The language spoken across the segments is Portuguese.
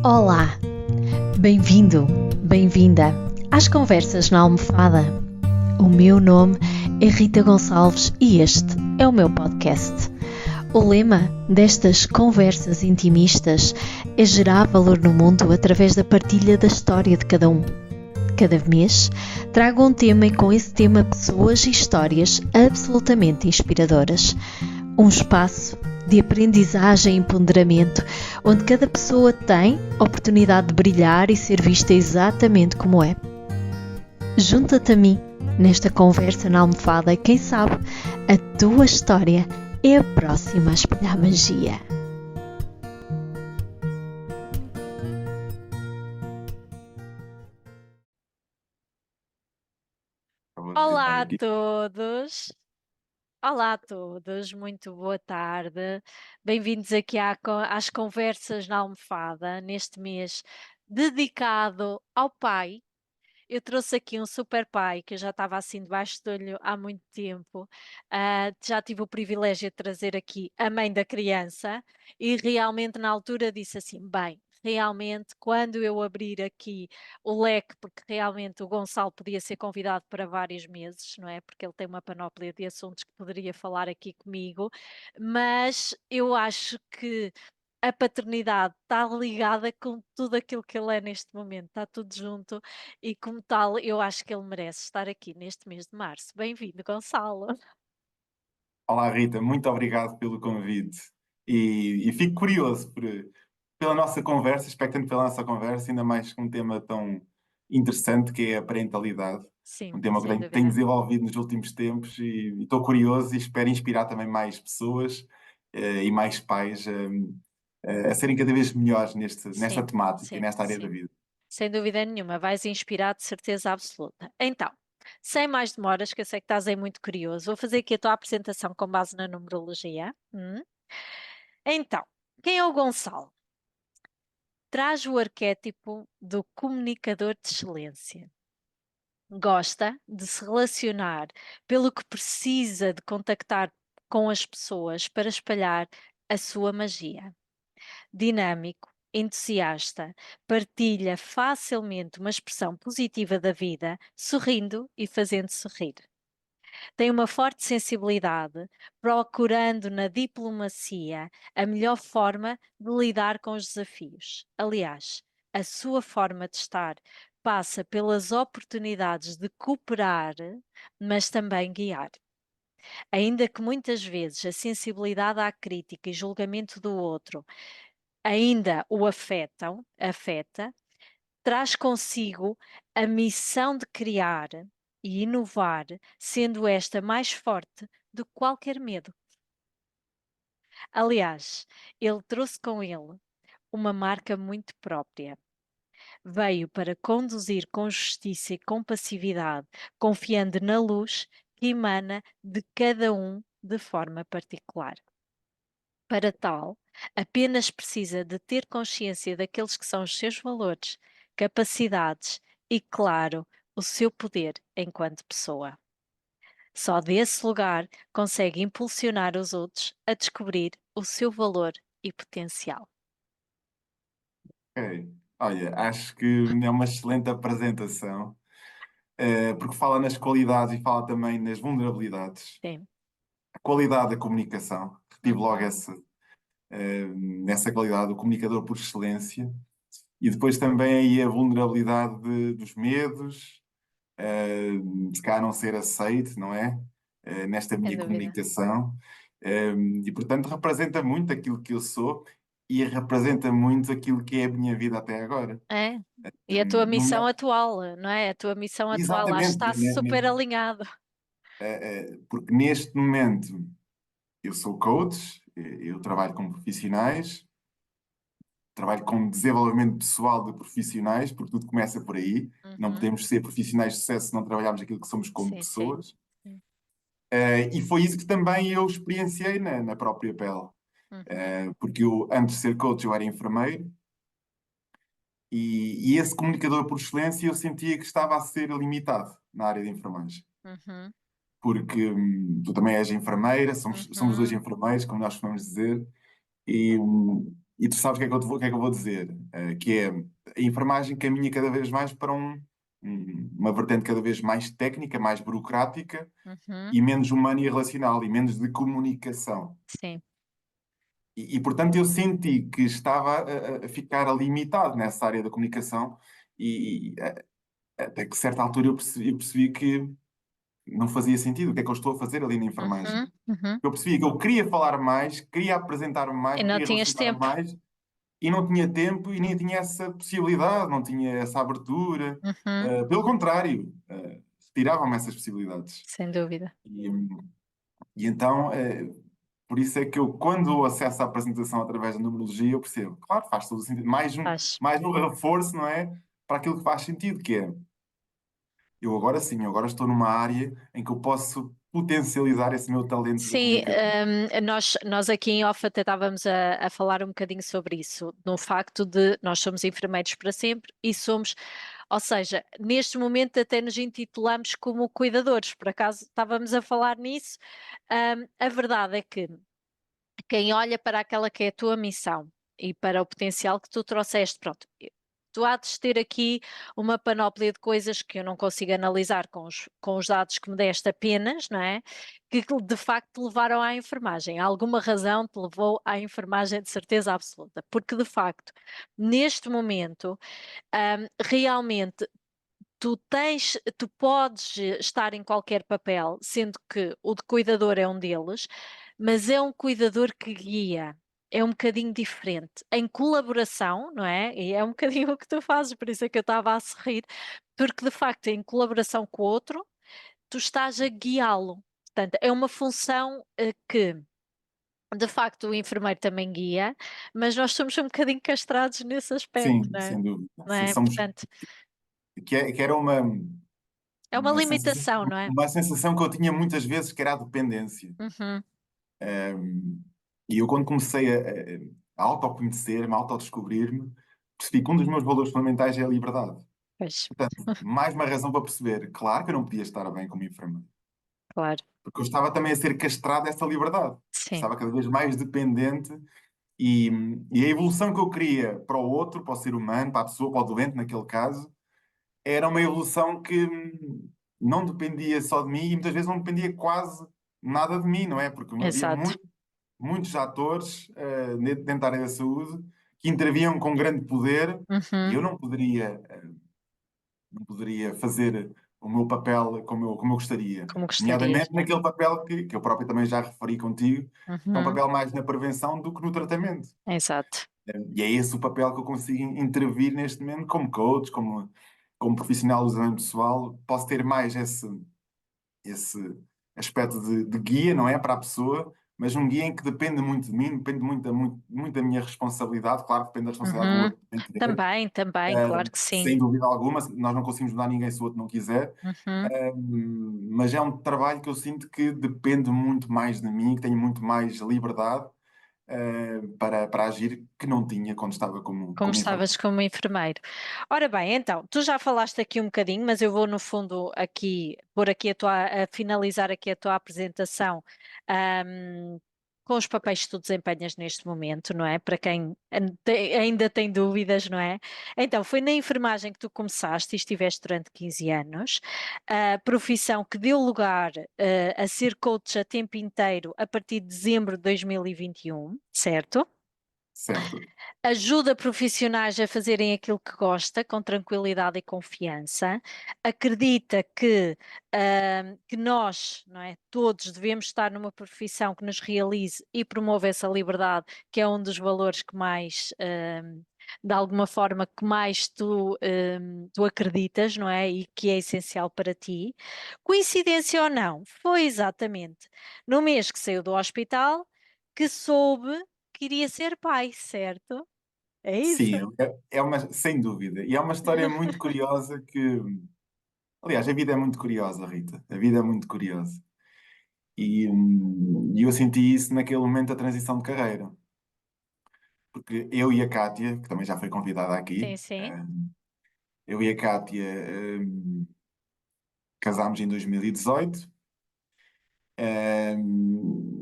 Olá, bem-vindo, bem-vinda às Conversas na Almofada. O meu nome é Rita Gonçalves e este é o meu podcast. O lema destas conversas intimistas é gerar valor no mundo através da partilha da história de cada um. Cada mês trago um tema e com esse tema pessoas e histórias absolutamente inspiradoras. Um espaço de aprendizagem e empoderamento, onde cada pessoa tem a oportunidade de brilhar e ser vista exatamente como é. Junta-te a mim nesta conversa na almofada e quem sabe a tua história é a próxima a espalhar magia. Vou tentar Olá a aqui. todos! Olá a todos, muito boa tarde. Bem-vindos aqui às Conversas na Almofada, neste mês dedicado ao pai. Eu trouxe aqui um super pai que eu já estava assim debaixo do olho há muito tempo. Já tive o privilégio de trazer aqui a mãe da criança e realmente na altura disse assim: bem, realmente quando eu abrir aqui o leque, porque realmente o Gonçalo podia ser convidado para vários meses, não é? Porque ele tem uma panóplia de assuntos que poderia falar aqui comigo, mas eu acho que a paternidade está ligada com tudo aquilo que ele é neste momento, está tudo junto e como tal, eu acho que ele merece estar aqui neste mês de março. Bem-vindo, Gonçalo. Olá, Rita, muito obrigado pelo convite. E fico curioso pela nossa conversa, expectante pela nossa conversa, ainda mais com um tema tão interessante que é a parentalidade. Um Sim, tema que sem tenho dúvida. desenvolvido nos últimos tempos e estou curioso e espero inspirar também mais pessoas e mais pais a serem cada vez melhores nesta Sim, temática e sim, nesta área da sim. vida. Sem dúvida nenhuma, vais inspirar de certeza absoluta. Então, sem mais demoras, que eu sei que estás aí muito curioso, vou fazer aqui a tua apresentação com base na numerologia. Então, quem é o Gonçalo? Traz o arquétipo do comunicador de excelência. Gosta de se relacionar, pelo que precisa de contactar com as pessoas para espalhar a sua magia. Dinâmico, entusiasta, partilha facilmente uma expressão positiva da vida, sorrindo e fazendo sorrir. Tem uma forte sensibilidade, procurando na diplomacia a melhor forma de lidar com os desafios. Aliás, a sua forma de estar passa pelas oportunidades de cooperar, mas também guiar. Ainda que muitas vezes a sensibilidade à crítica e julgamento do outro ainda o afeta, traz consigo a missão de criar e inovar, sendo esta mais forte do que qualquer medo. Aliás, ele trouxe com ele uma marca muito própria. Veio para conduzir com justiça e compassividade, confiando na luz que emana de cada um de forma particular. Para tal, apenas precisa de ter consciência daqueles que são os seus valores, capacidades e, claro, o seu poder enquanto pessoa. Só desse lugar consegue impulsionar os outros a descobrir o seu valor e potencial. Ok. Olha, acho que é uma excelente apresentação. Porque fala nas qualidades e fala também nas vulnerabilidades. Sim. A qualidade da comunicação, retive logo Uhum. nessa qualidade, o comunicador por excelência, e depois também aí a vulnerabilidade dos medos, eh, de cá não ser aceite, não é? Nesta Sem minha dúvida. comunicação. E portanto representa muito aquilo que eu sou e representa muito aquilo que é a minha vida até agora. É. E a tua missão Nome- atual, não é? A tua missão atual, acho que Exatamente, está super alinhado. porque neste momento eu sou coach, eu trabalho com profissionais, trabalho com desenvolvimento pessoal de profissionais, porque tudo começa por aí. Não Uhum. podemos ser profissionais de sucesso se não trabalharmos aquilo que somos como Sim, sim. pessoas. Sim. E foi isso que também eu experienciei na própria pele. Uhum. Porque eu, antes de ser coach, eu era enfermeiro e esse comunicador por excelência eu sentia que estava a ser limitado na área de enfermagem. Uhum. Porque tu também és enfermeira, somos dois Uhum. enfermeiros, como nós costumamos dizer, e e tu sabes o que é que o que é que eu vou dizer? Que é a enfermagem caminha cada vez mais para uma vertente cada vez mais técnica, mais burocrática Uhum, e menos humana e relacional e menos de comunicação. sim. Portanto, eu senti que estava a ficar limitado nessa área da comunicação e até que, a certa altura, eu percebi que não fazia sentido. O que é que eu estou a fazer ali na enfermagem? Uhum, uhum. Eu percebi que eu queria falar mais, queria apresentar-me E mais, não queria tinhas relacionar tempo. mais e não tinha tempo e nem tinha essa possibilidade, não tinha essa abertura. Uhum, Pelo contrário, tiravam-me essas possibilidades. sem dúvida. E, e então, por isso é que eu, quando acesso à apresentação através da numerologia, eu percebo, claro, faz todo o sentido. Faz. Mais um reforço, não é? Para aquilo que faz sentido, que é, eu agora sim, eu agora estou numa área em que eu posso potencializar esse meu talento de Sim, comunicação. nós aqui em off até estávamos a falar um bocadinho sobre isso, no facto de nós somos enfermeiros para sempre e somos, ou seja, neste momento até nos intitulamos como cuidadores, por acaso estávamos a falar nisso. A verdade é que quem olha para aquela que é a tua missão e para o potencial que tu trouxeste, pronto, tu há de ter aqui uma panóplia de coisas que eu não consigo analisar com os dados que me deste apenas, não é? Que de facto te levaram à enfermagem. Alguma razão te levou à enfermagem de certeza absoluta, porque de facto, neste momento, realmente tu podes estar em qualquer papel, sendo que o de cuidador é um deles, mas é um cuidador que guia. É um bocadinho diferente, em colaboração, não é? E é um bocadinho o que tu fazes, por isso é que eu estava a sorrir, porque de facto, em colaboração com o outro, tu estás a guiá-lo. Portanto, é uma função que, de facto, o enfermeiro também guia, mas nós somos um bocadinho castrados nesse aspecto, Sim, não é? sem dúvida. Não é? Portanto, Que era é uma limitação, não é? uma sensação que eu tinha muitas vezes, que era a dependência. Uhum. E eu, quando comecei a autoconhecer-me, a autodescobrir-me, percebi que um dos meus valores fundamentais é a liberdade. Pois, Portanto, mais uma razão para perceber, claro que eu não podia estar bem como enfermeiro, claro. porque eu estava também a ser castrado dessa liberdade. Eu Sim, estava cada vez mais dependente e, e a evolução que eu queria para o outro, para o ser humano, para a pessoa, para o doente, naquele caso, era uma evolução que não dependia só de mim e muitas vezes não dependia quase nada de mim, não é? Porque havia exato. muitos atores dentro da área da saúde que intervinham com grande poder e Uhum, eu não poderia fazer o meu papel como eu gostaria. como gostarias, Nomeadamente não é? naquele papel que eu próprio também já referi contigo, que é um Uhum, papel mais na prevenção do que no tratamento. exato. E é esse o papel que eu consigo intervir neste momento como coach, como profissional do desenvolvimento pessoal. Posso ter mais esse aspecto de guia, não é? Para a pessoa, mas um guia em que depende muito de mim, depende muito da minha responsabilidade. Claro que depende da responsabilidade do Uhum. outro também querer, Também, também, claro que sim. sem dúvida alguma. Nós não conseguimos mudar ninguém se o outro não quiser. Uhum, Mas é um trabalho que eu sinto que depende muito mais de mim, que tenho muito mais liberdade para agir que não tinha quando estava como como enfermeiro. estavas como enfermeiro. Ora bem, então, tu já falaste aqui um bocadinho, mas eu vou no fundo aqui, pôr aqui a finalizar aqui a tua apresentação, ahm, com os papéis que tu desempenhas neste momento, não é? Para quem ainda tem dúvidas, não é? Então, foi na enfermagem que tu começaste e estiveste durante 15 anos, a profissão que deu lugar, a ser coach a tempo inteiro a partir de dezembro de 2021, certo? Certo? Ajuda profissionais a fazerem aquilo que gosta, com tranquilidade e confiança. Acredita que nós, não é, todos devemos estar numa profissão que nos realize e promove essa liberdade, que é um dos valores que mais, de alguma forma, que mais tu acreditas, não é? E que é essencial para ti. Coincidência ou não, foi exatamente no mês que saiu do hospital que soube que iria ser pai, certo? É isso. Sim, é uma, sem dúvida. E é uma história muito curiosa que, aliás, a vida é muito curiosa, Rita. A vida é muito curiosa. E eu senti isso naquele momento da transição de carreira. Porque eu e a Kátia, que também já foi convidada Sim, aqui, sim. eu e a Kátia casámos em 2018,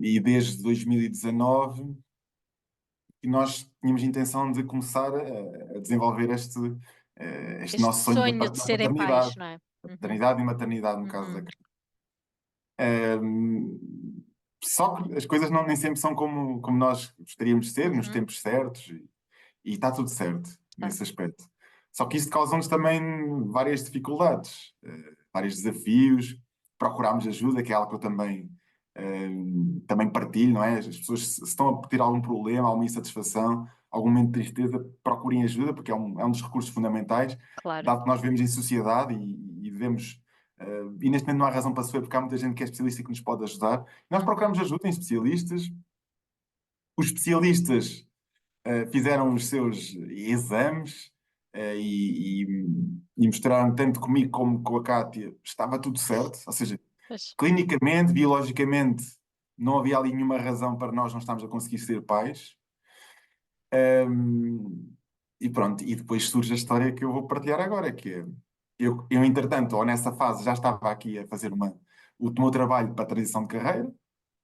e desde 2019 e nós tínhamos intenção de começar a desenvolver este Este nosso sonho sonho de da serem pais, paternidade, não é? da Uhum, paternidade e maternidade, no caso da uhum, criança. Ahm, Só que as coisas nem sempre são como nós gostaríamos de ser, nos uhum, tempos certos, e está tudo certo tá. nesse aspecto. Só que isto causa-nos também várias dificuldades, vários desafios. Procurámos ajuda, que é algo que eu também partilho, não é? As pessoas, se estão a ter algum problema, alguma insatisfação, algum momento de tristeza, procurem ajuda, porque é um dos recursos fundamentais, Claro. dado que nós vivemos em sociedade e devemos. E neste momento não há razão para sofrer, porque há muita gente que é especialista e que nos pode ajudar. Nós Uhum. procuramos ajuda em especialistas. Os especialistas fizeram os seus exames e mostraram tanto comigo como com a Cátia, estava tudo certo, ou seja, Pois. clinicamente, biologicamente, não havia ali nenhuma razão para nós não estarmos a conseguir ser pais. E pronto, e depois surge a história que eu vou partilhar agora, que é, eu entretanto, ou nessa fase, já estava aqui a fazer o meu trabalho para a transição de carreira,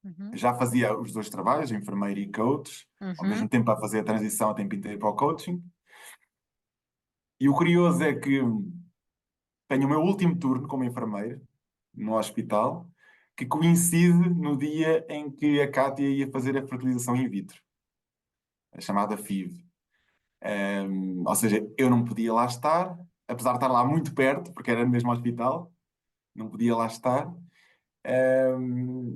Uhum, já fazia os dois trabalhos, enfermeiro e coach, ao uhum, mesmo tempo a fazer a transição a tempo inteiro para o coaching. E o curioso é que tenho o meu último turno como enfermeiro no hospital, que coincide no dia em que a Cátia ia fazer a fertilização in vitro, a chamada FIV. Ou seja, eu não podia lá estar, apesar de estar lá muito perto, porque era no mesmo hospital, não podia lá estar.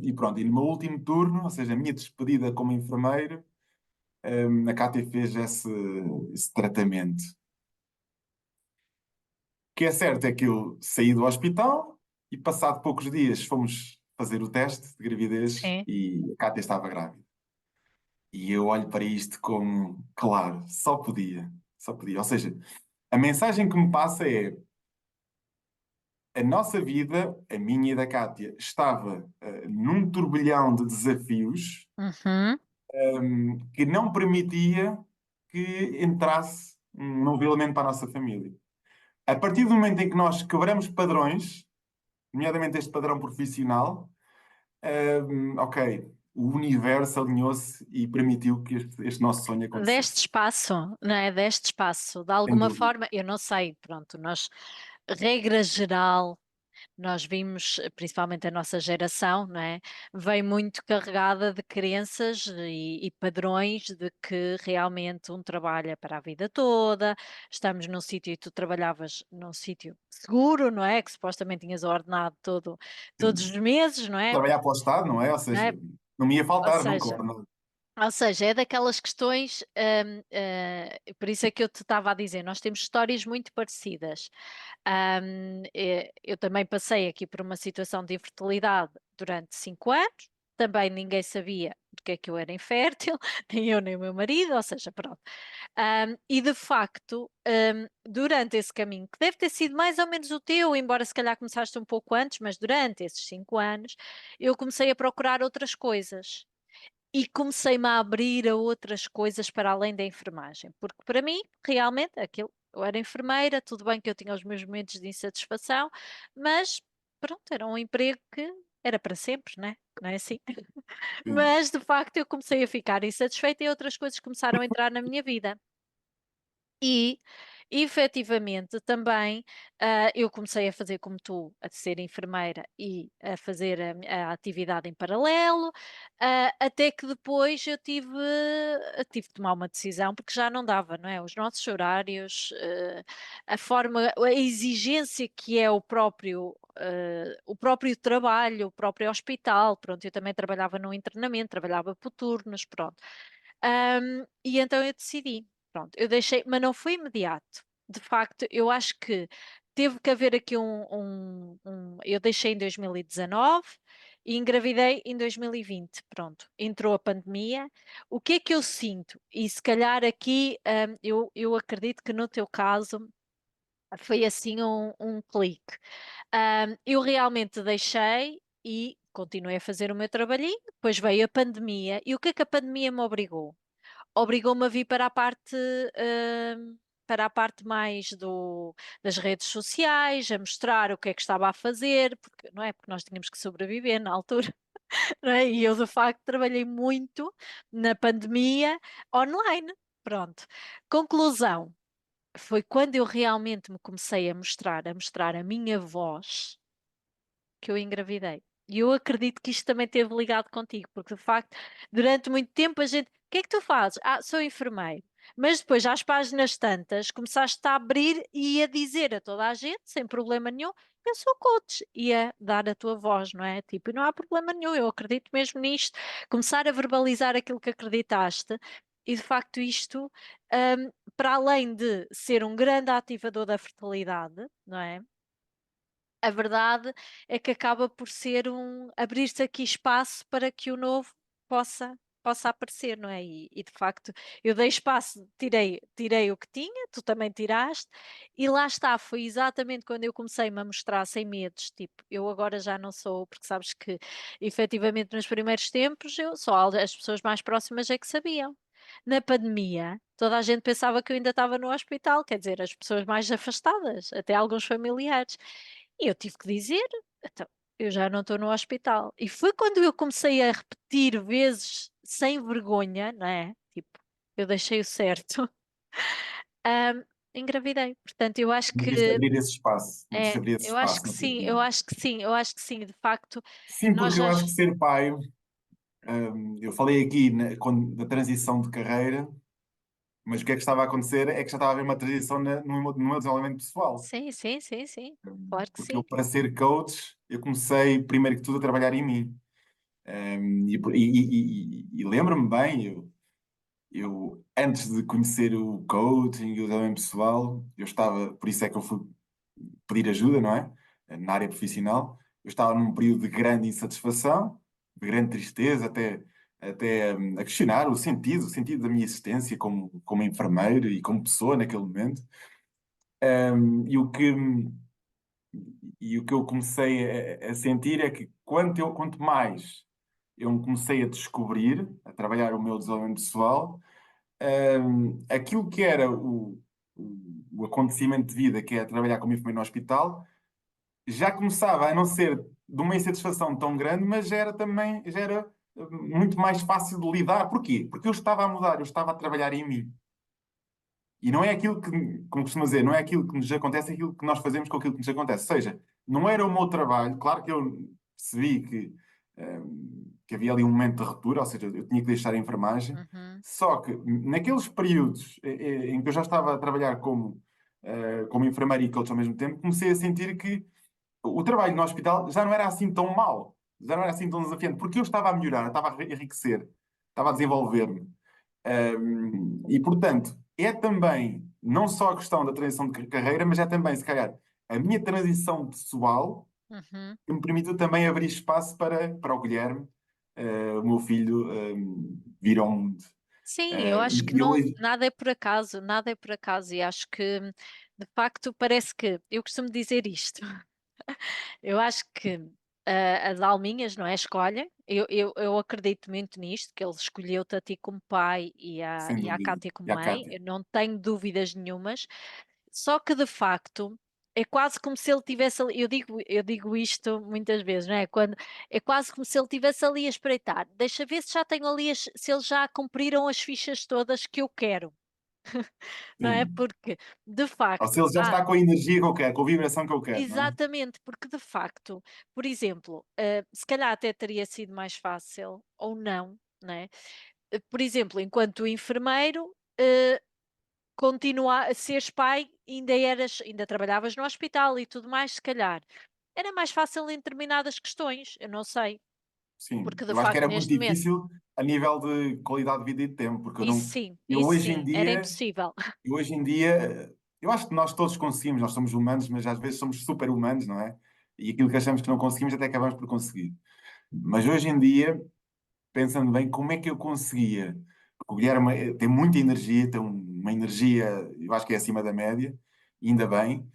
E pronto, e no meu último turno, ou seja, a minha despedida como enfermeiro, a Cátia fez esse tratamento. O que é certo é que eu saí do hospital e, passado poucos dias, fomos fazer o teste de gravidez sim. e a Cátia estava grávida. E eu olho para isto como, claro, só podia, só podia. Ou seja, a mensagem que me passa é: a nossa vida, a minha e da Cátia, estava num turbilhão de desafios, Uhum. que não permitia que entrasse um novo elemento para a nossa família. A partir do momento em que nós quebramos padrões, nomeadamente este padrão profissional, ok, o universo alinhou-se e permitiu que este nosso sonho Deste acontecesse. espaço, não é? Deste espaço, de Sem alguma dúvida. forma, eu não sei, pronto, nós, regra geral, nós vimos, principalmente a nossa geração, não é? Vem muito carregada de crenças e padrões de que realmente um trabalho é para a vida toda, estamos num sítio e tu trabalhavas num sítio seguro, não é? Que supostamente tinhas o ordenado todos os Sim. meses, não é? Trabalhar para o Estado, não é? Ou Não é? seja, não me ia Ou faltar nunca. seja, é daquelas questões, por isso é que eu te estava a dizer, nós temos histórias muito parecidas. Eu também passei aqui por uma situação de infertilidade durante 5 anos, também ninguém sabia porque é que eu era infértil, nem eu nem o meu marido, ou seja, pronto. E de facto, durante esse caminho, que deve ter sido mais ou menos o teu, embora se calhar começaste um pouco antes, mas durante esses 5 anos, eu comecei a procurar outras coisas e comecei-me a abrir a outras coisas para além da enfermagem, porque para mim, realmente, aquilo, eu era enfermeira, tudo bem que eu tinha os meus momentos de insatisfação, mas pronto, era um emprego que era para sempre, né? Não é assim? Sim, Mas de facto eu comecei a ficar insatisfeita e outras coisas começaram a entrar na minha vida. E, efetivamente, também eu comecei a fazer como tu, a ser enfermeira e a fazer a atividade em paralelo, até que depois eu tive de tomar uma decisão, porque já não dava, não é? Os nossos horários, a forma, a exigência que é o próprio trabalho, o próprio hospital, pronto, eu também trabalhava no internamento, trabalhava por turnos, pronto. E então eu decidi. Pronto, eu deixei, mas não foi imediato. De facto, eu acho que teve que haver aqui eu deixei em 2019 e engravidei em 2020. Pronto, entrou a pandemia. O que é que eu sinto? E se calhar aqui, eu acredito que no teu caso foi assim um clique. Eu realmente deixei e continuei a fazer o meu trabalhinho. Depois veio a pandemia. E o que é que a pandemia me obrigou? Obrigou-me a vir para a parte mais das redes sociais, a mostrar o que é que estava a fazer, porque não é porque nós tínhamos que sobreviver na altura. não é? E eu, de facto, trabalhei muito na pandemia online. Pronto. Conclusão, foi quando eu realmente me comecei a mostrar a minha voz que eu engravidei. E eu acredito que isto também teve ligado contigo, porque de facto, durante muito tempo a gente. O que é que tu fazes? Ah, sou enfermeiro. Mas depois, às páginas tantas, começaste a abrir e a dizer a toda a gente, sem problema nenhum, eu sou coach, e a dar a tua voz, não é? Tipo, não há problema nenhum, eu acredito mesmo nisto. Começar a verbalizar aquilo que acreditaste, e de facto, isto, para além de ser um grande ativador da fertilidade, não é? A verdade é que acaba por ser abrir-se aqui espaço para que o novo possa aparecer, não é? E de facto eu dei espaço, tirei o que tinha, tu também tiraste, e lá está, foi exatamente quando eu comecei-me a mostrar sem medos, tipo, eu agora já não sou, porque sabes que efetivamente nos primeiros tempos eu só as pessoas mais próximas é que sabiam. Na pandemia, toda a gente pensava que eu ainda estava no hospital, quer dizer, as pessoas mais afastadas, até alguns familiares. E eu tive que dizer, então, eu já não estou no hospital. E foi quando eu comecei a repetir vezes sem vergonha, não é? Tipo, eu deixei o certo, ahm, engravidei. Portanto, eu acho Cometeste que abrir esse espaço, cometeste é, abrir esse eu acho espaço que na tua sim, vida. eu acho que sim, eu acho que sim, de facto, Sim, nós porque eu já. acho que ser pai, eu falei aqui da transição de carreira, mas o que é que estava a acontecer é que já estava a haver uma transição no meu desenvolvimento pessoal. Sim, sim, sim, sim, claro que Porque eu, sim. para ser coach, eu comecei, primeiro que tudo, a trabalhar em mim. E lembro-me bem, antes de conhecer o coaching e o desenvolvimento pessoal, eu estava, por isso é que eu fui pedir ajuda, não é? Na área profissional, eu estava num período de grande insatisfação, de grande tristeza, até a questionar o sentido da minha existência como enfermeiro e como pessoa naquele momento. Um, e o que, e o que eu comecei a sentir é que quanto mais eu me comecei a descobrir, a trabalhar o meu desenvolvimento pessoal, aquilo que era o acontecimento de vida, que é trabalhar como enfermeiro no hospital, já começava a não ser de uma insatisfação tão grande, mas já era muito mais fácil de lidar. Porquê? Porque eu estava a mudar, eu estava a trabalhar em mim. E não é aquilo que, como costumo dizer, não é aquilo que nos acontece, é aquilo que nós fazemos com aquilo que nos acontece. Ou seja, não era o meu trabalho, claro que eu percebi que havia ali um momento de ruptura, ou seja, eu tinha que deixar a enfermagem, Uhum. só que naqueles períodos em que eu já estava a trabalhar como enfermeiro e coach ao mesmo tempo, comecei a sentir que o trabalho no hospital já não era assim tão mau, já não era assim tão desafiante, porque eu estava a melhorar, eu estava a enriquecer, estava a desenvolver-me. E, portanto, é também não só a questão da transição de carreira, mas é também, se calhar, a minha transição pessoal Uhum. que me permitiu também abrir espaço para o Guilherme, o meu filho, vir ao mundo. Sim, eu acho que E não, hoje, nada é por acaso, nada é por acaso, e acho que de facto parece que eu costumo dizer isto. Eu acho que as alminhas, não é? Escolhem. Eu acredito muito nisto, que ele escolheu-te a ti como pai sem e a dúvida, Cátia e como a mãe. Cátia, Eu não tenho dúvidas nenhumas. Só que de facto é quase como se ele tivesse ali. Eu digo isto muitas vezes, não é? Quando é quase como se ele tivesse ali a espreitar. Deixa ver se já tenho ali se eles já cumpriram as fichas todas que eu quero, não é? sim. Porque de Ou se facto ele já há. está com a energia que eu quero, com a vibração que eu quero, não é? Exatamente, porque de facto, por exemplo, se calhar até teria sido mais fácil, ou não, né? Por exemplo, enquanto enfermeiro, continuar a seres pai, ainda trabalhavas no hospital e tudo mais, se calhar. Era mais fácil em determinadas questões, eu não sei, Sim, porque de eu acho que facto era muito neste momento, difícil a nível de qualidade de vida e de tempo, porque eu isso hoje em sim, era dia, impossível. eu hoje em dia, eu acho que nós todos conseguimos, nós somos humanos, mas às vezes somos super humanos, não é? E aquilo que achamos que não conseguimos, até acabamos por conseguir. Mas hoje em dia, pensando bem, como é que eu conseguia? Porque o Guilherme tem muita energia, tem uma energia, eu acho que é acima da média, ainda bem.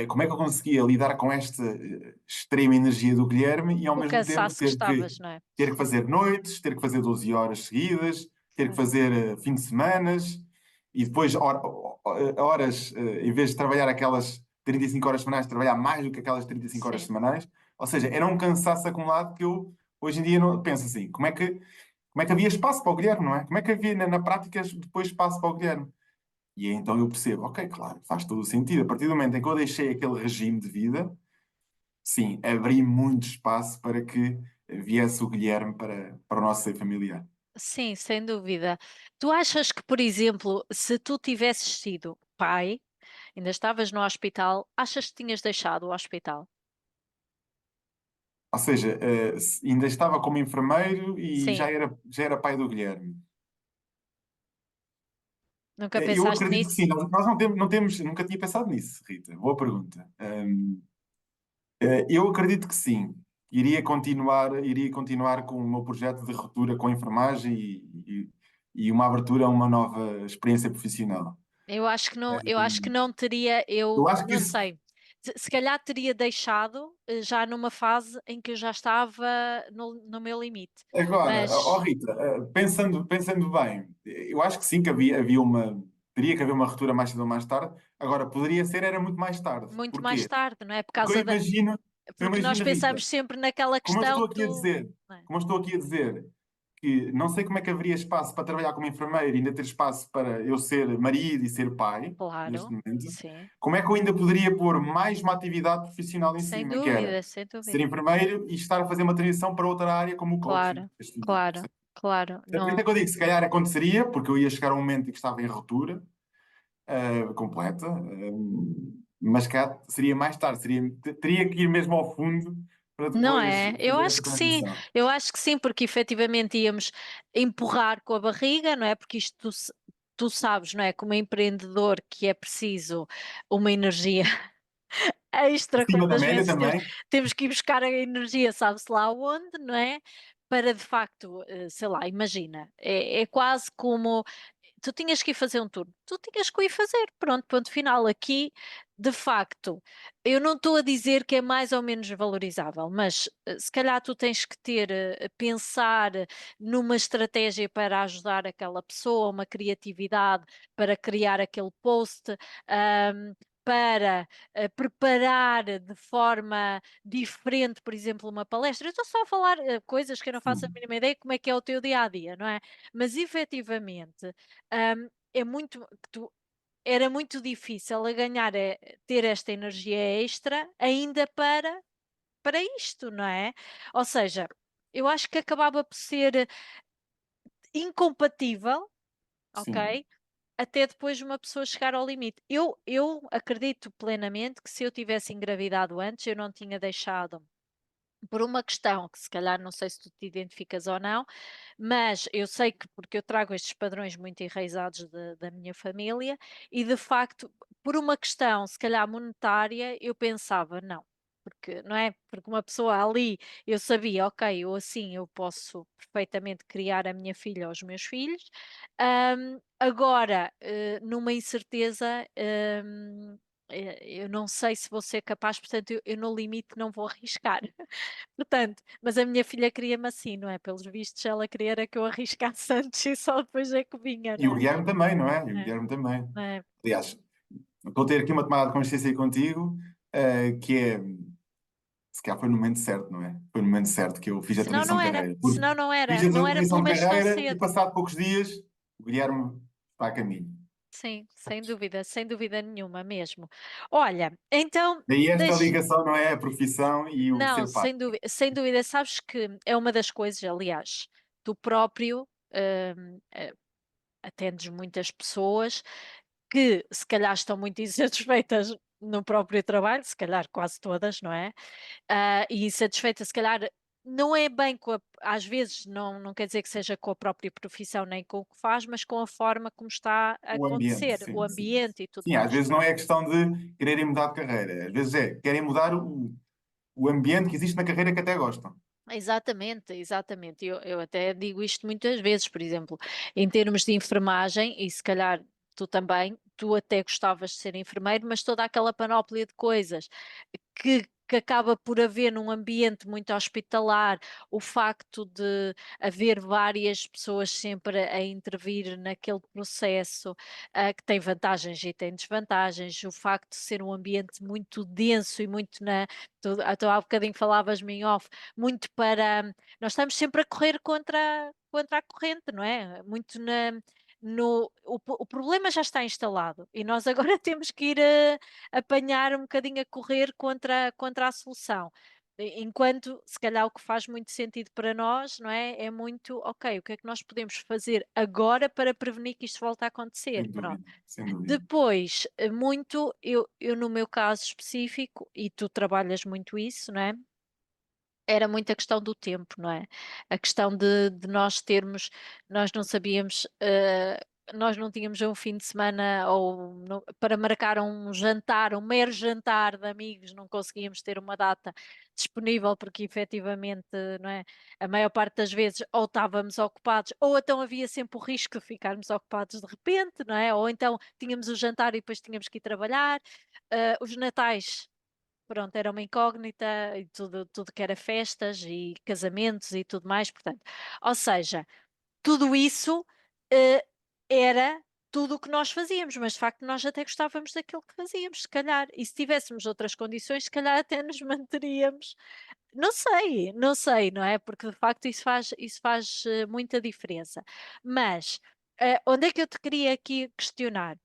Como é que eu conseguia lidar com esta extrema energia do Guilherme e ao O mesmo tempo cansaço que estavas, não é? ter que fazer noites, ter que fazer 12 horas seguidas, ter que Pois. fazer fim de semanas e depois horas, em vez de trabalhar aquelas 35 horas semanais, trabalhar mais do que aquelas 35 horas Sim. semanais. Ou seja, era um cansaço acumulado que eu hoje em dia não, penso assim, como é que havia espaço para o Guilherme, não é? Como é que havia na prática depois espaço para o Guilherme? E aí então eu percebo, ok, claro, faz todo o sentido. A partir do momento em que eu deixei aquele regime de vida, sim, abri muito espaço para que viesse o Guilherme para o nosso seio familiar. Sim, sem dúvida. Tu achas que, por exemplo, se tu tivesses sido pai, ainda estavas no hospital, achas que tinhas deixado o hospital? Ou seja, ainda estava como enfermeiro e Sim, já era pai do Guilherme. nunca Eu pensaste acredito que sim, nisso? nós não temos, nunca tinha pensado nisso, Rita. Boa pergunta. Eu acredito que sim. Iria continuar com o meu projeto de ruptura com a enfermagem e uma abertura a uma nova experiência profissional. Eu acho que não teria, Eu eu acho que não isso, sei. Se calhar teria deixado já numa fase em que eu já estava no meu limite. agora, ó Mas Rita, pensando bem, eu acho que sim, que teria que haver uma ruptura mais cedo ou mais tarde. Agora, poderia ser, era muito mais tarde. muito mais Porquê? tarde, não é? Porque eu Porque nós imagino, Rita, pensamos sempre naquela como eu questão estou aqui a do. dizer, Não é? como eu estou aqui a dizer, que não sei como é que haveria espaço para trabalhar como enfermeiro e ainda ter espaço para eu ser marido e ser pai, neste Claro, momento, sim, como é que eu ainda poderia pôr mais uma atividade profissional em sem cima, que era dúvida, sem ser dúvida. enfermeiro e estar a fazer uma transição para outra área como o coaching. Claro, claro, claro. Por isso é Não, que eu digo, se calhar aconteceria, porque eu ia chegar a um momento em que estava em ruptura completa, mas cá seria mais tarde, teria que ir mesmo ao fundo para não depois é? Eu fazer acho essa que sim, transição. eu acho que sim, porque efetivamente íamos empurrar com a barriga, não é? Porque isto tu sabes, não é? Como empreendedor que é preciso uma energia extra Acima da quantas média vezes também. temos que ir buscar a energia, sabe-se lá onde, não é? Para de facto, sei lá, imagina, é quase como tu tinhas que ir fazer um turno, tu tinhas que o ir fazer, pronto, ponto final. Aqui, de facto, eu não estou a dizer que é mais ou menos valorizável, mas se calhar tu tens que ter, pensar numa estratégia para ajudar aquela pessoa, uma criatividade para criar aquele post. Para preparar de forma diferente, por exemplo, uma palestra. Eu estou só a falar coisas que eu não faço a Sim, mínima ideia como é que é o teu dia a dia, não é? Mas efetivamente é muito, era muito difícil a ganhar, ter esta energia extra ainda para isto, não é? Ou seja, eu acho que acabava por ser incompatível, sim. ok? Até depois de uma pessoa chegar ao limite. Eu acredito plenamente que se eu tivesse engravidado antes, eu não tinha deixado por uma questão que se calhar não sei se tu te identificas ou não, mas eu sei que porque eu trago estes padrões muito enraizados da minha família e de facto, por uma questão se calhar monetária, eu pensava, não. Porque, não é? Porque uma pessoa ali, eu sabia, ok, eu assim eu posso perfeitamente criar a minha filha ou os meus filhos. Agora, numa incerteza, eu não sei se vou ser capaz, portanto, eu no limite não vou arriscar. Portanto, mas a minha filha queria-me assim, não é? Pelos vistos, ela queria era que eu arriscasse antes e só depois é que vinha, E não o é? Guilherme também, não é? E o É, Guilherme também. é. Aliás, estou a ter aqui uma tomada de consciência aí contigo, que é, se calhar foi no momento certo, não é? Foi no momento certo que eu fiz a Senão transição não de era, carreira. Porque senão não fiz era, a não era transição pelo de menos tão carreira e cedo. passado poucos dias o Guilherme está a caminho. Sim, sem dúvida nenhuma mesmo. Olha, então, Daí esta deixa. ligação, não é? A profissão e o Não, ser pai. sem dúvida, sabes que é uma das coisas, aliás, tu próprio atendes muitas pessoas que se calhar estão muito insatisfeitas no próprio trabalho, se calhar quase todas, não é? E insatisfeitas, se calhar não é bem às vezes não quer dizer que seja com a própria profissão nem com o que faz, mas com a forma como está a O ambiente, acontecer, o sim, sim. ambiente e tudo Sim, às mais. vezes não é questão de quererem mudar de carreira. Às vezes querem mudar o ambiente que existe na carreira que até gostam. Exatamente, exatamente. Eu até digo isto muitas vezes, por exemplo, em termos de enfermagem, e se calhar tu também, tu até gostavas de ser enfermeiro, mas toda aquela panóplia de coisas que que acaba por haver num ambiente muito hospitalar, o facto de haver várias pessoas sempre a intervir naquele processo, que tem vantagens e tem desvantagens, o facto de ser um ambiente muito denso e muito tu há bocadinho falavas-me em off, muito para, nós estamos sempre a correr contra a corrente, não é? Muito o problema já está instalado e nós agora temos que ir apanhar um bocadinho a correr contra a solução. Enquanto, se calhar, o que faz muito sentido para nós, não é? É muito, ok, o que é que nós podemos fazer agora para prevenir que isto volte a acontecer? Sem Pronto. dúvida, sem dúvida. Depois, muito, eu no meu caso específico, e tu trabalhas muito isso, não é? Era muito a questão do tempo, não é? A questão de nós termos, nós não sabíamos, nós não tínhamos um fim de semana ou para marcar um jantar, um mero jantar de amigos, não conseguíamos ter uma data disponível porque efetivamente, não é? A maior parte das vezes ou estávamos ocupados ou então havia sempre o risco de ficarmos ocupados de repente, não é? Ou então tínhamos o jantar e depois tínhamos que ir trabalhar. Os natais, pronto, era uma incógnita e tudo que era festas e casamentos e tudo mais, portanto, ou seja, tudo isso eh, era tudo o que nós fazíamos, mas de facto nós até gostávamos daquilo que fazíamos, se calhar, e se tivéssemos outras condições, se calhar até nos manteríamos. Não sei, não é? Porque de facto isso faz muita diferença. Mas onde é que eu te queria aqui questionar?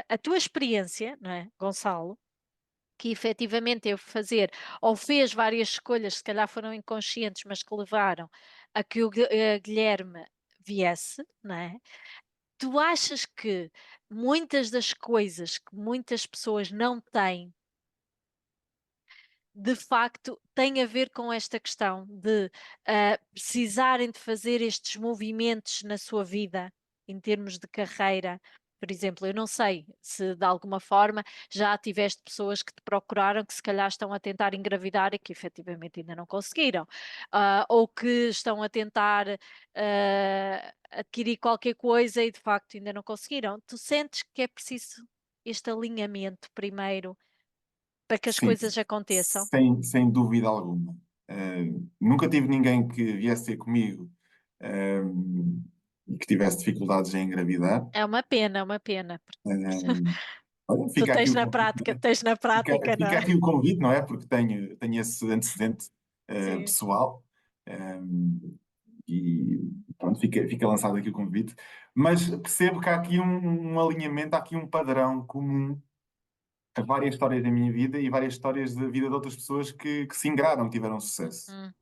A tua experiência, não é, Gonçalo? Que efetivamente teve que fazer, ou fez várias escolhas, se calhar foram inconscientes, mas que levaram a que o Guilherme viesse, não é? Tu achas que muitas das coisas que muitas pessoas não têm, de facto, têm a ver com esta questão de precisarem de fazer estes movimentos na sua vida, em termos de carreira? Por exemplo, eu não sei se de alguma forma já tiveste pessoas que te procuraram que se calhar estão a tentar engravidar e que efetivamente ainda não conseguiram, ou que estão a tentar adquirir qualquer coisa e de facto ainda não conseguiram. Tu sentes que é preciso este alinhamento primeiro para que as Sim, coisas aconteçam? sem dúvida alguma. Nunca tive ninguém que viesse ter comigo, e que tivesse dificuldades em engravidar. É uma pena, porque Uh, Olha, tu fica aqui o convite, tens na fica, prática, não fica é? aqui o convite, não é? Porque tenho esse antecedente Sim. pessoal. E pronto, fica lançado aqui o convite. Mas percebo que há aqui um alinhamento, há aqui um padrão comum a várias histórias da minha vida e várias histórias da vida de outras pessoas que se ingraram, que tiveram sucesso. Hum,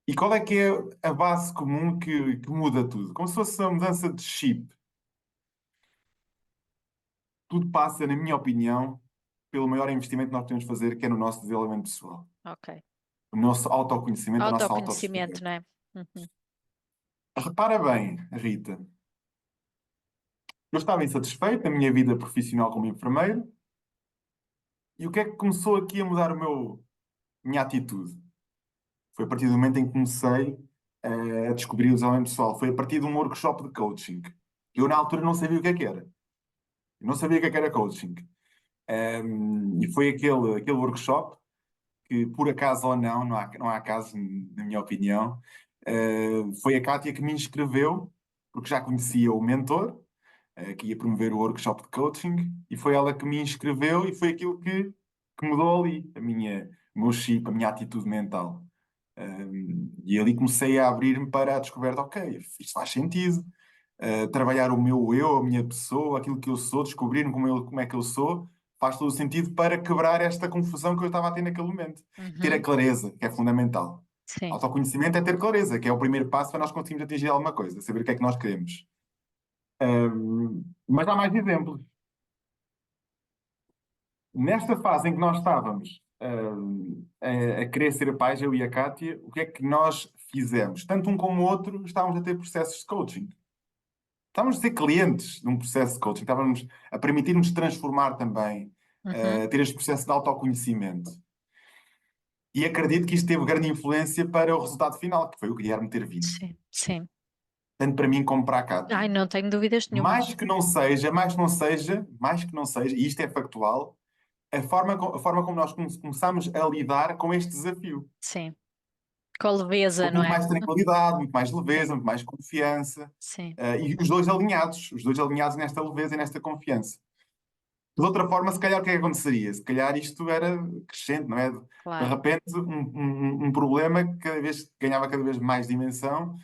E qual é que é a base comum que muda tudo? Como se fosse uma mudança de chip. Tudo passa, na minha opinião, pelo maior investimento que nós podemos fazer, que é no nosso desenvolvimento pessoal. ok. O nosso autoconhecimento, a nossa Autoconhecimento, autodescoberta. não é? Uhum. Repara bem, Rita, eu estava insatisfeito na minha vida profissional como enfermeiro e o que é que começou aqui a mudar minha atitude? Foi a partir do momento em que comecei a descobrir o desenvolvimento pessoal. Foi a partir de um workshop de coaching. Eu, na altura, não sabia o que é que era. Eu não sabia o que é que era coaching. E foi aquele workshop que, por acaso ou não, não há acaso, na minha opinião, foi a Kátia que me inscreveu, porque já conhecia o mentor, que ia promover o workshop de coaching, e foi ela que me inscreveu e foi aquilo que mudou ali, o meu chip, a minha atitude mental. E ali comecei a abrir-me para a descoberta, ok, isto faz sentido. Trabalhar o meu eu, a minha pessoa, aquilo que eu sou, descobrir como é que eu sou, faz todo o sentido para quebrar esta confusão que eu estava a ter naquele momento. Ter a Uhum. clareza, que é fundamental. Sim. Autoconhecimento é ter clareza, que é o primeiro passo para nós conseguirmos atingir alguma coisa, saber o que é que nós queremos. Mas há mais exemplos. Nesta fase em que nós estávamos a querer ser pais, eu e a Kátia, o que é que nós fizemos? Tanto um como o outro estávamos a ter processos de coaching. Estávamos a ser clientes de um processo de coaching, estávamos a permitir-nos transformar também, Uhum. ter este processo de autoconhecimento. E acredito que isto teve grande influência para o resultado final, que foi o Guilherme ter vindo. Sim, sim. Tanto para mim como para a Ai, Kátia. não tenho dúvidas nenhumas. Mais que não seja, e isto é factual, a forma como nós começamos a lidar com este desafio. sim. Com a leveza, Com não muito é? mais tranquilidade, muito mais Sim, leveza, muito mais confiança. sim, E os dois alinhados nesta leveza e nesta confiança. De outra forma, se calhar o que é que aconteceria? Se calhar isto era crescente, não é? De claro, repente, um problema que cada vez ganhava cada vez mais dimensão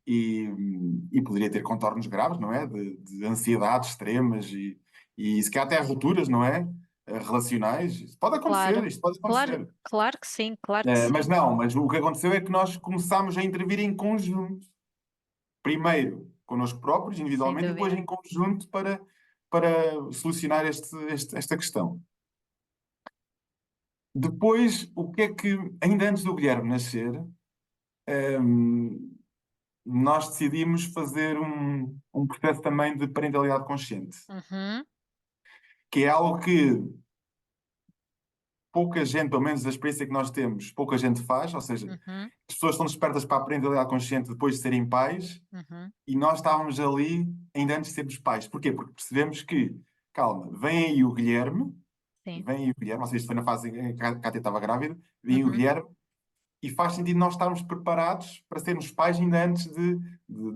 e, e poderia ter contornos graves, não é? De ansiedades extremas e se calhar até rupturas, não é? Relacionais. claro, Isto pode claro, acontecer. claro que sim, claro que Mas sim, não, mas o que aconteceu é que nós começámos a intervir em conjunto. Primeiro connosco próprios, sem individualmente, e depois dúvida. em conjunto para solucionar esta questão. Depois, o que é que, ainda antes do Guilherme nascer, hum, nós decidimos fazer um processo também de parentalidade consciente, Uhum, que é algo que pouca gente, pelo menos a experiência que nós temos, pouca gente faz, ou seja, uhum, as pessoas estão despertas para a parentalidade consciente depois de serem pais, uhum, e nós estávamos ali ainda antes de sermos pais. Porquê? Porque percebemos que, calma, sim, vem aí o Guilherme, ou seja, isto foi na fase em que a Cátia estava grávida, vem aí o uhum, Guilherme, e faz sentido nós estarmos preparados para sermos pais ainda antes de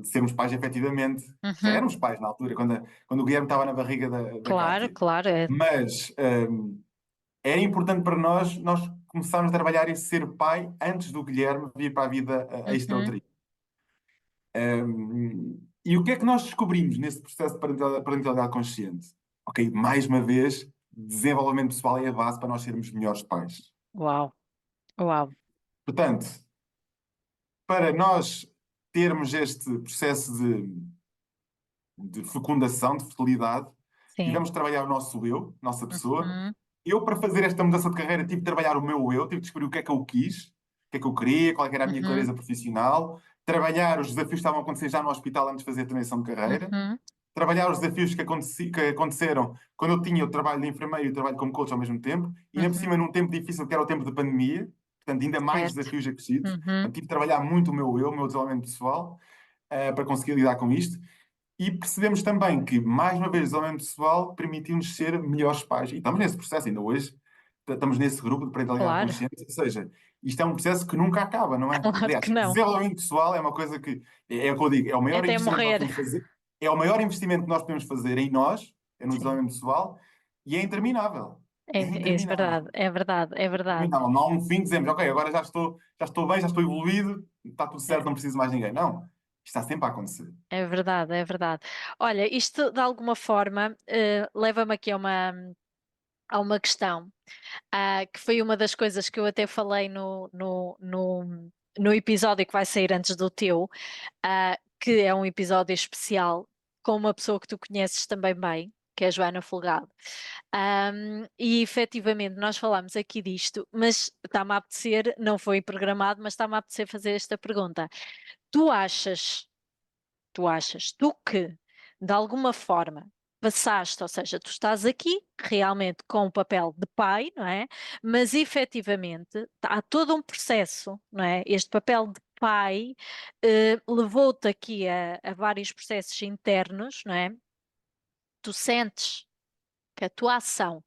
sermos pais efetivamente. Já uhum. éramos pais na altura, quando o Guilherme estava na barriga da Claro, Cátia. claro, é. Mas era importante para nós começarmos a trabalhar esse ser pai antes do Guilherme vir para a vida Uhum, extra-uterina. E o que é que nós descobrimos nesse processo de parentalidade consciente? Ok, mais uma vez, desenvolvimento pessoal é a base para nós sermos melhores pais. uau, uau, Portanto, para nós termos este processo de fecundação, de fertilidade, sim, tivemos de trabalhar o nosso eu, nossa pessoa. uhum, Eu, para fazer esta mudança de carreira, tive de trabalhar o meu eu, tive de descobrir o que é que eu quis, o que é que eu queria, qual é que era a minha uhum, clareza profissional, trabalhar os desafios que estavam a acontecer já no hospital antes de fazer a transição de carreira, uhum, trabalhar os desafios que aconteceram quando eu tinha o trabalho de enfermeiro e o trabalho como coach ao mesmo tempo, e ainda por uhum, cima num tempo difícil que era o tempo da pandemia, portanto, ainda mais certo, desafios acrescidos. uhum, Portanto, tive de trabalhar muito o meu eu, o meu desenvolvimento pessoal, para conseguir lidar com isto. E percebemos também que, mais uma vez, o desenvolvimento pessoal permitiu-nos ser melhores pais. E estamos nesse processo, ainda hoje, estamos nesse grupo de parentalidade claro, consciente. Ou seja, isto é um processo que nunca acaba, não é? claro Aliás, que não, desenvolvimento pessoal é uma coisa que, é o que eu digo, é o é maior até investimento que nós morrer, podemos fazer, é o maior investimento que nós podemos fazer em nós, é no sim, desenvolvimento pessoal, e é interminável. É é interminável. verdade, é verdade, é verdade, Interminável. Não há um fim que dizemos, ok, agora já estou bem, já estou evoluído, está tudo certo, é, não preciso mais ninguém. Não. Isto está sempre a acontecer. é verdade, é verdade. Olha, isto de alguma forma leva-me aqui a uma questão, que foi uma das coisas que eu até falei no episódio que vai sair antes do teu, que é um episódio especial com uma pessoa que tu conheces também bem, que é a Joana Folgado. E efetivamente nós falamos aqui disto, mas está-me a apetecer, não foi programado, mas está-me a apetecer fazer esta pergunta. Tu achas, tu que, de alguma forma, passaste, ou seja, tu estás aqui realmente com o papel de pai, não é? Mas efetivamente há todo um processo, não é? Este papel de pai levou-te aqui a vários processos internos, não é? Tu sentes que a tua ação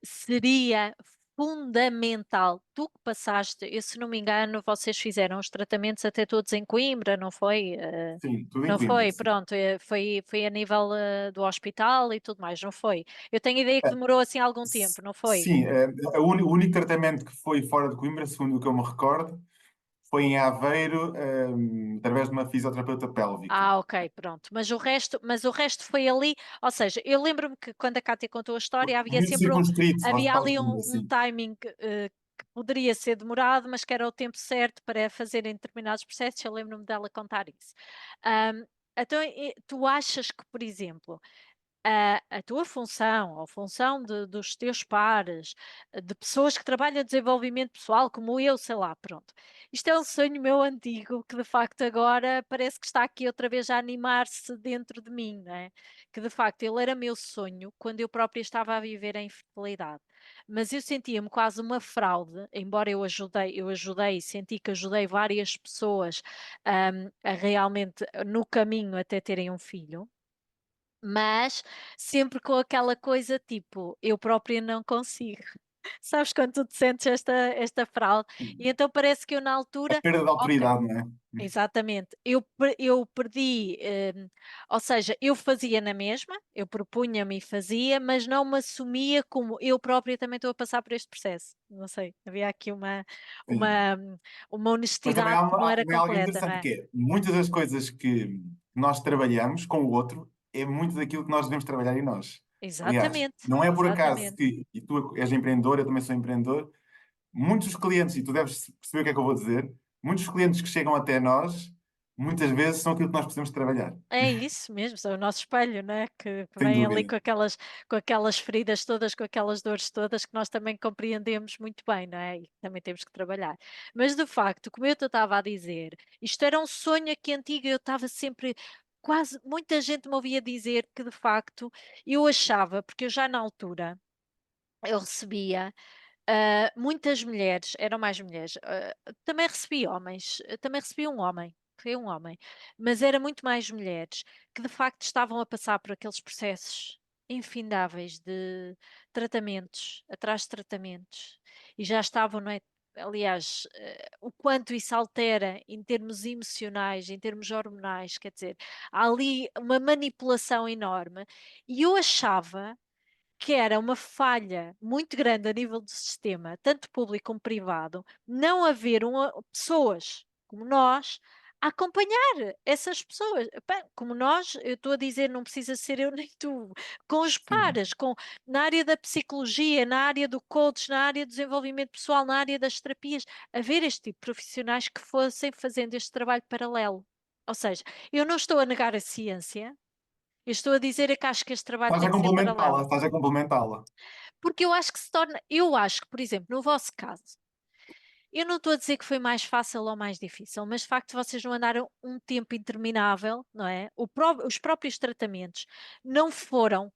seria fundamental. Tu que passaste, eu, se não me engano, vocês fizeram os tratamentos até todos em Coimbra, não foi? Sim, tudo em Não Coimbra, foi? sim. Pronto, foi a nível do hospital e tudo mais, não foi? Eu tenho ideia que demorou assim algum tempo, não foi? Sim, o único tratamento que foi fora de Coimbra, segundo o que eu me recordo, foi em Aveiro, através de uma fisioterapeuta pélvica. Ok, pronto. Mas o resto foi ali, ou seja, eu lembro-me que quando a Cátia contou a história, havia Muito sempre circunscrito ao havia Hospital de ali Coimbra, um sim. timing que poderia ser demorado, mas que era o tempo certo para fazerem determinados processos. Eu lembro-me dela contar isso. Ahm, então, tu achas que, por exemplo, a tua função, ou a função dos teus pares, de pessoas que trabalham desenvolvimento pessoal, como eu, sei lá, pronto. Isto é um sonho meu antigo que de facto agora parece que está aqui outra vez a animar-se dentro de mim, não é? Que de facto ele era meu sonho quando eu própria estava a viver a infertilidade. Mas eu sentia-me quase uma fraude, embora eu ajudei e senti que ajudei várias pessoas, a realmente no caminho até terem um filho. mas sempre com aquela coisa tipo, eu própria não consigo. Sabes quando tu te sentes esta fraude? E então parece que eu na A altura, perda de ok, autoridade, não é? exatamente. Eu perdi, ou seja, eu fazia na mesma, eu propunha-me e fazia, mas não me assumia como eu própria também estou a passar por este processo. Não sei, havia aqui Sim. uma, uma Mas também honestidade que não há era também algo completa, não interessante é? que é, muitas das coisas que nós trabalhamos com o outro é muito daquilo que nós devemos trabalhar em nós. Aliás, Exatamente, não é por acaso exatamente. que, e tu és empreendedor, eu também sou empreendedor, muitos dos clientes, e tu deves perceber o que é que eu vou dizer, muitos dos clientes que chegam até nós, muitas vezes são aquilo que nós precisamos trabalhar. É isso mesmo, são o nosso espelho, né? Que Sem vem ali dúvida. com aquelas feridas todas, com aquelas dores todas que nós também compreendemos muito bem, não é? E também temos que trabalhar. Mas de facto, como eu te estava a dizer, isto era um sonho aqui antigo, eu estava sempre. Quase muita gente me ouvia dizer que de facto eu achava, porque eu já na altura eu recebia muitas mulheres, eram mais mulheres, também recebi homens, também recebi um homem, foi um homem, mas era muito mais mulheres que de facto estavam a passar por aqueles processos infindáveis de tratamentos, atrás de tratamentos, e já estavam, não é? Aliás, o quanto isso altera em termos emocionais, em termos hormonais, quer dizer, há ali uma manipulação enorme, e eu achava que era uma falha muito grande a nível do sistema, tanto público como privado, não haver pessoas como nós a acompanhar essas pessoas. Epá, como nós, eu estou a dizer, não precisa ser eu nem tu, com os Sim. pares, na área da psicologia, na área do coach, na área do desenvolvimento pessoal, na área das terapias, haver este tipo de profissionais que fossem fazendo este trabalho paralelo. Ou seja, eu não estou a negar a ciência, eu estou a dizer é que acho que este trabalho Estás tem a que ser complementá-la, paralelo. estás a complementá-la. Porque eu acho que se torna, eu acho que, por exemplo, no vosso caso, eu não estou a dizer que foi mais fácil ou mais difícil, mas de facto vocês não andaram um tempo interminável, não é? Os próprios tratamentos não foram,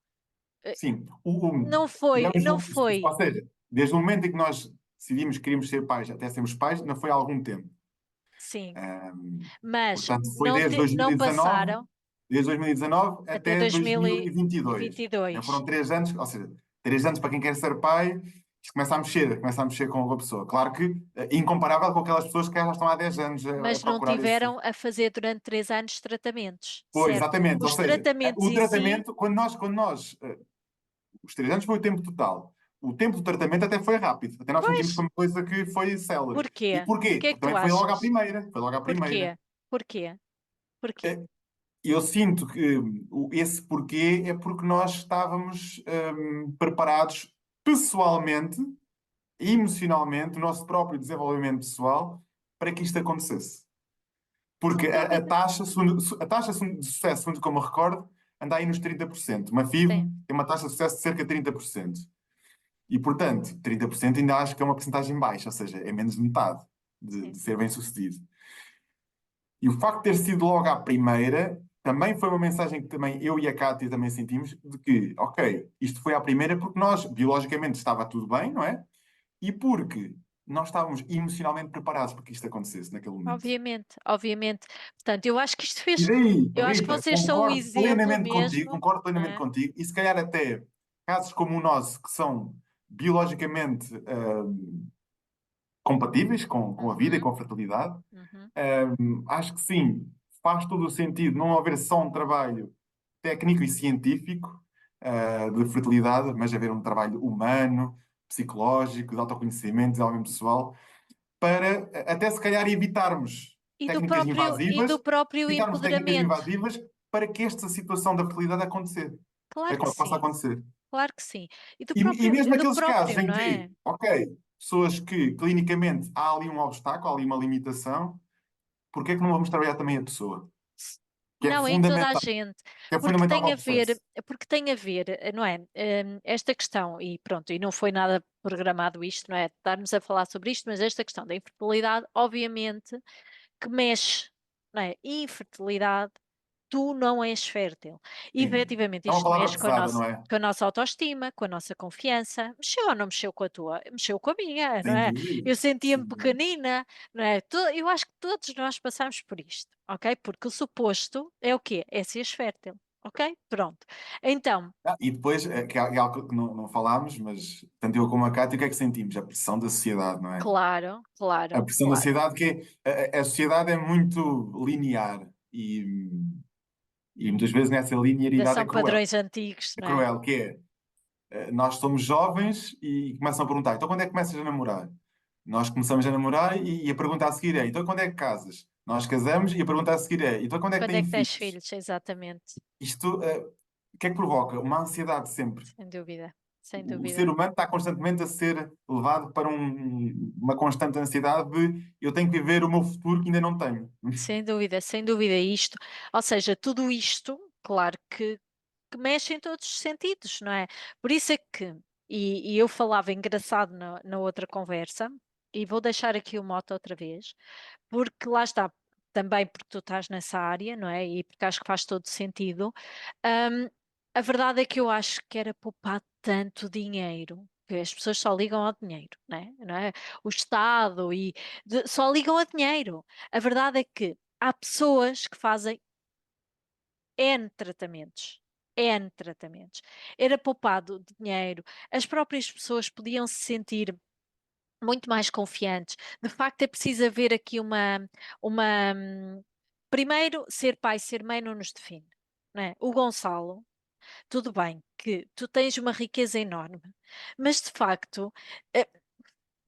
eh, Sim, digamos, não foi, ou seja, desde o momento em que nós decidimos que queríamos ser pais até sermos pais, não foi há algum tempo. sim, Ahm, mas Portanto, foi desde não 2019, passaram desde 2019 até até 2022. Foram 2022. 3 anos, ou seja, 3 anos para quem quer ser pai, isto começa a mexer com uma pessoa. Claro que incomparável com aquelas pessoas que já estão há 10 anos a Mas não procurar esse. tiveram a fazer durante 3 anos tratamentos, Pois, certo? exatamente. Ou Os seja, tratamentos o em si, tratamento, os 3 anos foi o tempo total. O tempo do tratamento até foi rápido. Até nós sentimos que pois, foi uma coisa que foi célere. E porquê? porquê? Porquê é que Porque tu também foi logo à achas? primeira. Foi logo à primeira. Porquê? Porquê? Porquê? Eh, Eu sinto que esse porquê é porque nós estávamos preparados pessoalmente e emocionalmente, o nosso próprio desenvolvimento pessoal, para que isto acontecesse. Porque Sem dúvida. a taxa de sucesso, segundo como eu recordo, anda aí nos 30%. Uma FIV Sim, tem uma taxa de sucesso de cerca de 30%. E, portanto, 30% ainda acho que é uma porcentagem baixa, ou seja, é menos de metade sim. de ser bem sucedido. E o facto de ter sido logo à primeira também foi uma mensagem que também eu e a Cátia também sentimos de que, ok, isto foi à primeira porque nós, biologicamente, estava tudo bem, não é? E porque nós estávamos emocionalmente preparados para que isto acontecesse naquele momento. Obviamente, obviamente. Portanto, eu acho que isto E fez. daí, Eu acho que Rita, vocês são o exemplo mesmo, concordo não plenamente é? contigo, e se calhar até casos como o nosso, que são biologicamente compatíveis com a vida e Uhum, com a fertilidade, uhum, acho que sim, faz todo o sentido não haver só um trabalho técnico e científico, de fertilidade, mas haver um trabalho humano, psicológico, de autoconhecimento, desenvolvimento pessoal, para até se calhar e do próprio evitarmos técnicas empoderamento. invasivas para que esta situação da fertilidade acontecer, Claro que possa sim, acontecer. claro que sim. E mesmo E do naqueles casos próprio, em não que, é? ok, pessoas que clinicamente há ali um obstáculo, há ali uma limitação, porque é que não vamos trabalhar também a pessoa? Que é Não, em toda a fundamental, gente, que é fundamental para o processo. porque tem a ver, não é? Esta questão, e pronto, e não foi nada programado isto, não é? Estarmos a falar sobre isto, mas esta questão da infertilidade, obviamente, que mexe, não é? Infertilidade, tu não és fértil. E, Sim. efetivamente, É uma isto palavra mexe pesada, não é? com a nossa autoestima, com a nossa confiança. Mexeu ou não mexeu com a tua? Mexeu com a minha, não Sem é? dúvida. Eu sentia-me Sem dúvida. pequenina, não é? Eu acho que todos nós passamos por isto, ok? Porque o suposto é o quê? É seres fértil. ok? Pronto. Então, E depois, que é algo que não falámos, mas tanto eu como a Cátia, o que é que sentimos? A pressão da sociedade, não é? claro, A claro, pressão da claro. sociedade, que a sociedade é muito linear e muitas vezes nessa Ainda linearidade são padrões antigos, é não é? cruel, que é, nós somos jovens e começam a perguntar, então quando é que começas a namorar? Nós começamos a namorar e a pergunta a seguir é, então quando é que casas? Nós casamos e a pergunta a seguir é, então quando é que Quando é têm que tens filhos? filhos? Exatamente. Isto, o que é que provoca? Uma ansiedade sempre. Sem dúvida, sem O ser dúvida. humano está constantemente a ser levado para uma constante ansiedade de eu tenho que viver o meu futuro que ainda não tenho. Sem dúvida, sem dúvida. Isto, ou seja, tudo isto, claro que mexe em todos os sentidos, não é? Por isso é que, e eu falava engraçado na outra conversa, e vou deixar aqui o moto outra vez, porque lá está, também porque tu estás nessa área, não é? E porque acho que faz todo sentido. Hum, a verdade é que eu acho que era poupar tanto dinheiro. Que as pessoas só ligam ao dinheiro, não é? O Estado só ligam a dinheiro. A verdade é que há pessoas que fazem N tratamentos. N tratamentos. Era poupado dinheiro, as próprias pessoas podiam se sentir muito mais confiantes. De facto, é preciso haver aqui uma. Primeiro, ser pai, ser mãe não nos define. Não é? O Gonçalo, tudo bem que tu tens uma riqueza enorme, mas de facto, eh,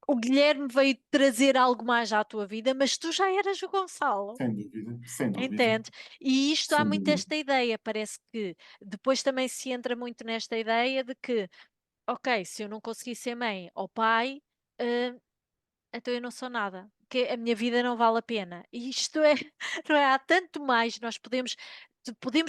o Guilherme veio trazer algo mais à tua vida, mas tu já eras o Gonçalo. Sem dúvida, sem dúvida, Entende? E isto há sem muito dúvida. esta ideia, parece que depois também se entra muito nesta ideia de que, ok, se eu não conseguir ser mãe ou pai, eh, então eu não sou nada, que a minha vida não vale a pena. E isto é, não é? Há tanto mais, nós podemos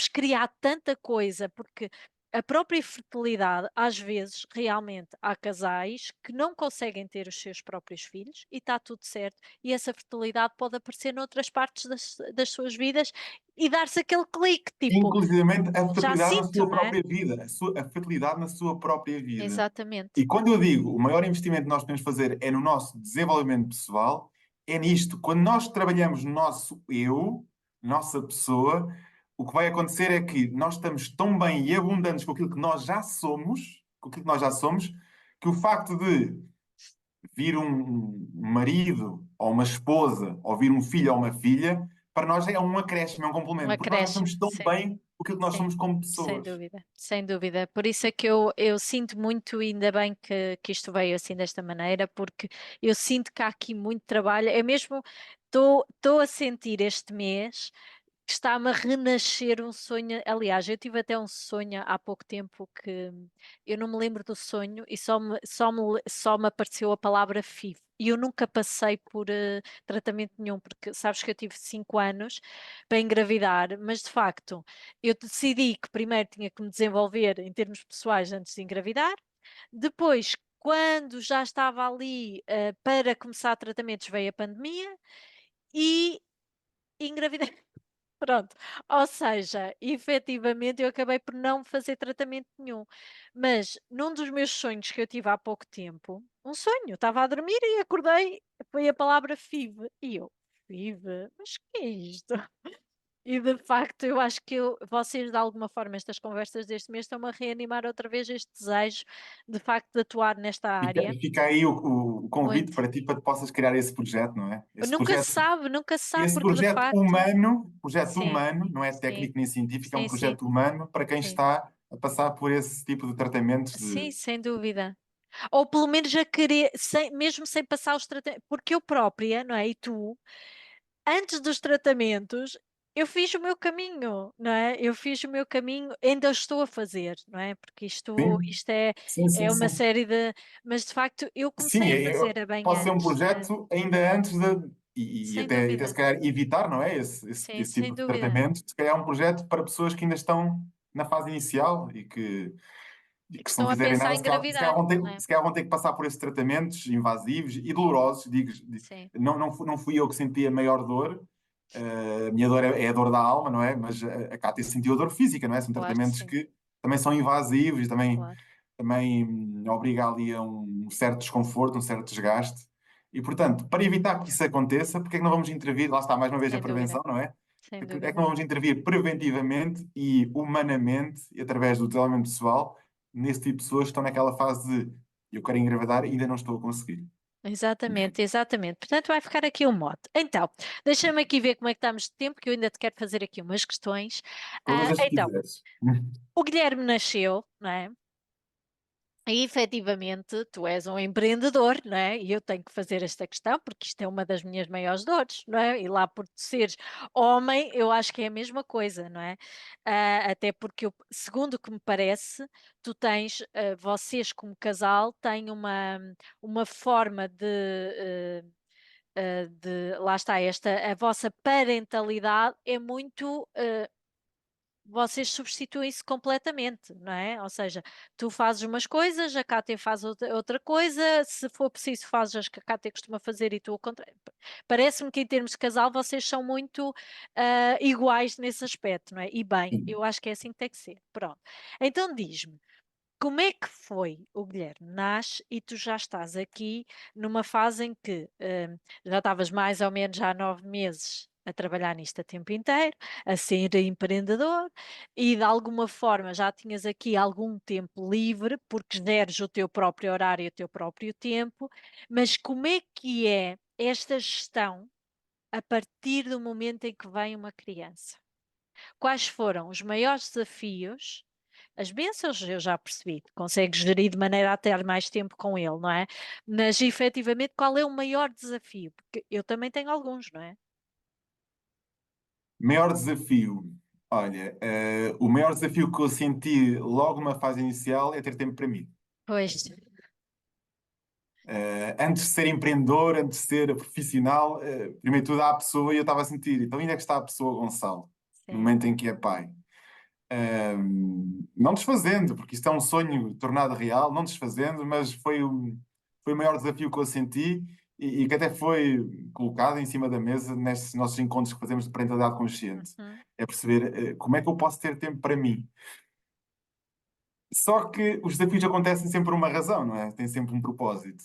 criar tanta coisa, porque a própria fertilidade, às vezes, realmente há casais que não conseguem ter os seus próprios filhos e está tudo certo, e essa fertilidade pode aparecer noutras partes das suas vidas e dar-se aquele clique, tipo, Inclusivamente a já fertilidade na sinto, sua não é? própria vida, a fertilidade na sua própria vida. Exatamente. E quando eu digo o maior investimento que nós podemos fazer é no nosso desenvolvimento pessoal, é nisto. Quando nós trabalhamos no nosso eu, nossa pessoa, o que vai acontecer é que nós estamos tão bem e abundantes com aquilo que nós já somos, com aquilo que nós já somos, que o facto de vir um marido ou uma esposa, ou vir um filho ou uma filha, para nós é um acréscimo, é um Um complemento, porque nós já acréscimo, estamos tão sim. bem com aquilo que nós Sim, somos como sem pessoas. dúvida, sem dúvida. Por isso é que eu sinto muito, e ainda bem que isto veio assim desta maneira, porque eu sinto que há aqui muito trabalho. É mesmo, estou a sentir este mês que está-me a renascer um sonho. Aliás, eu tive até um sonho há pouco tempo que eu não me lembro do sonho e só me apareceu a palavra FIV. E eu nunca passei por tratamento nenhum, porque sabes que eu tive 5 anos para engravidar, mas de facto eu decidi que primeiro tinha que me desenvolver em termos pessoais antes de engravidar. Depois, quando já estava ali para começar tratamentos, veio a pandemia e engravidei. Pronto, ou seja, efetivamente eu acabei por não fazer tratamento nenhum. Mas num dos meus sonhos que eu tive há pouco tempo, um sonho, estava a dormir e acordei, foi a palavra FIV. E eu, FIV? Mas que é isto? E de facto, eu acho que vocês, de alguma forma, estas conversas deste mês estão-me a reanimar outra vez este desejo de facto de atuar nesta área. Fica aí o convite Muito. para ti, para que possas criar esse projeto, não é? Nunca se sabe, Esse porque de facto, projeto sim, humano, não é sim, técnico nem científico, é um sim, sim, projeto humano para quem sim. está a passar por esse tipo de tratamentos Sim, de... sem dúvida. Ou pelo menos a querer, mesmo sem passar os tratamentos, porque eu própria, não é? E tu, antes dos tratamentos, eu fiz o meu caminho, não é? Eu fiz o meu caminho, ainda estou a fazer, não é? Porque isto, Sim, isto é, sim, sim, é uma sim. série de. Mas de facto, eu Sim, comecei a fazer a bem pode ser um antes, não é? projeto ainda antes de... Sem até se dúvida. calhar evitar, não é? Sim, Esse sem tipo de dúvida. tratamento, se calhar é um projeto para pessoas que ainda estão na fase inicial e E que que se não estão a fizerem pensar nada, em engravidar, não é? se calhar vão ter que passar por esses tratamentos invasivos e dolorosos. Sim, Não fui eu que senti a maior dor, a minha dor é a dor da alma, não é? Mas a Cátia sentiu a dor física, não é? São claro que tratamentos sim, que também são invasivos e claro. também obriga ali a um certo desconforto, um certo desgaste. E, portanto, para evitar que isso aconteça, porque é que não vamos intervir? Lá está, mais uma vez, a Sem dúvida. prevenção, não é? sem Porque é que não dúvida. vamos intervir preventivamente e humanamente, e através do desenvolvimento pessoal, nesse tipo de pessoas que estão naquela fase de eu quero engravidar e ainda não estou a conseguir. Exatamente, exatamente. Portanto, vai ficar aqui o mote. Então, deixa-me aqui ver como é que estamos de tempo, que eu ainda te quero fazer aqui umas questões. Todas as que Então, quiseres. o Guilherme nasceu, não é? E efetivamente tu és um empreendedor, não é? E eu tenho que fazer esta questão porque isto é uma das minhas maiores dores, não é? E lá por tu seres homem, eu acho que é a mesma coisa, não é? Até porque, segundo o que me parece, tu tens, vocês como casal têm uma forma lá está, a vossa parentalidade é muito. Vocês substituem-se completamente, não é? Ou seja, tu fazes umas coisas, a Cátia faz outra coisa, se for preciso, fazes as que a Cátia costuma fazer e tu o contrário. Parece-me que em termos de casal vocês são muito iguais nesse aspecto, não é? E bem, Sim. eu acho que é assim que tem que ser. Pronto. Então diz-me. Como é que foi o Guilherme? Nasce e tu já estás aqui numa fase em que já estavas mais ou menos já há 9 meses a trabalhar nisto a tempo inteiro, a ser empreendedor e de alguma forma já tinhas aqui algum tempo livre porque geres o teu próprio horário e o teu próprio tempo, mas como é que é esta gestão a partir do momento em que vem uma criança? Quais foram os maiores desafios? As bênçãos eu já percebi, consegues gerir de maneira a ter mais tempo com ele, não é? Mas efetivamente, qual é o maior desafio? Porque eu também tenho alguns, não é? Maior desafio. Olha, o maior desafio que eu senti logo numa fase inicial é ter tempo para mim. Pois, Antes de ser empreendedor, antes de ser profissional, primeiro de tudo há a pessoa e eu estava a sentir, então onde é que está a pessoa, Gonçalo, no sim. momento em que é pai? Não desfazendo, porque isto é um sonho tornado real, não desfazendo, mas foi o maior desafio que eu senti e que até foi colocado em cima da mesa nestes nossos encontros que fazemos de parentalidade consciente. Uhum. É perceber, como é que eu posso ter tempo para mim. Só que os desafios acontecem sempre por uma razão, não é? Tem sempre um propósito.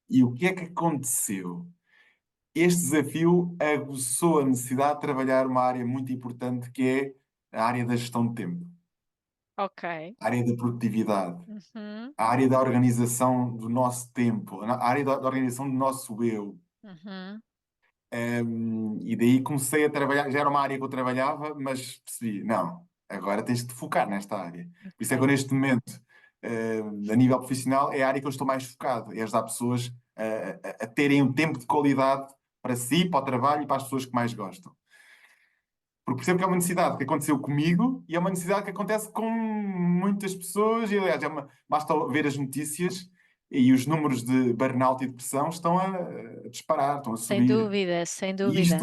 E o que é que aconteceu? Este desafio aguçou a necessidade de trabalhar uma área muito importante que é a área da gestão de tempo, Ok. a área da produtividade, Uhum. a área da organização do nosso tempo, a área da organização do nosso eu. Uhum. E daí comecei a trabalhar, já era uma área que eu trabalhava, mas percebi, não, agora tens de te focar nesta área. Por isso é que eu Ok. neste momento, a nível profissional, é a área que eu estou mais focado, é ajudar pessoas a terem um tempo de qualidade para si, para o trabalho e para as pessoas que mais gostam. Porque percebo que é uma necessidade que aconteceu comigo e é uma necessidade que acontece com muitas pessoas, e aliás, basta ver as notícias e os números de burnout e depressão estão a disparar, estão a Sem subir. dúvida, sem E dúvida.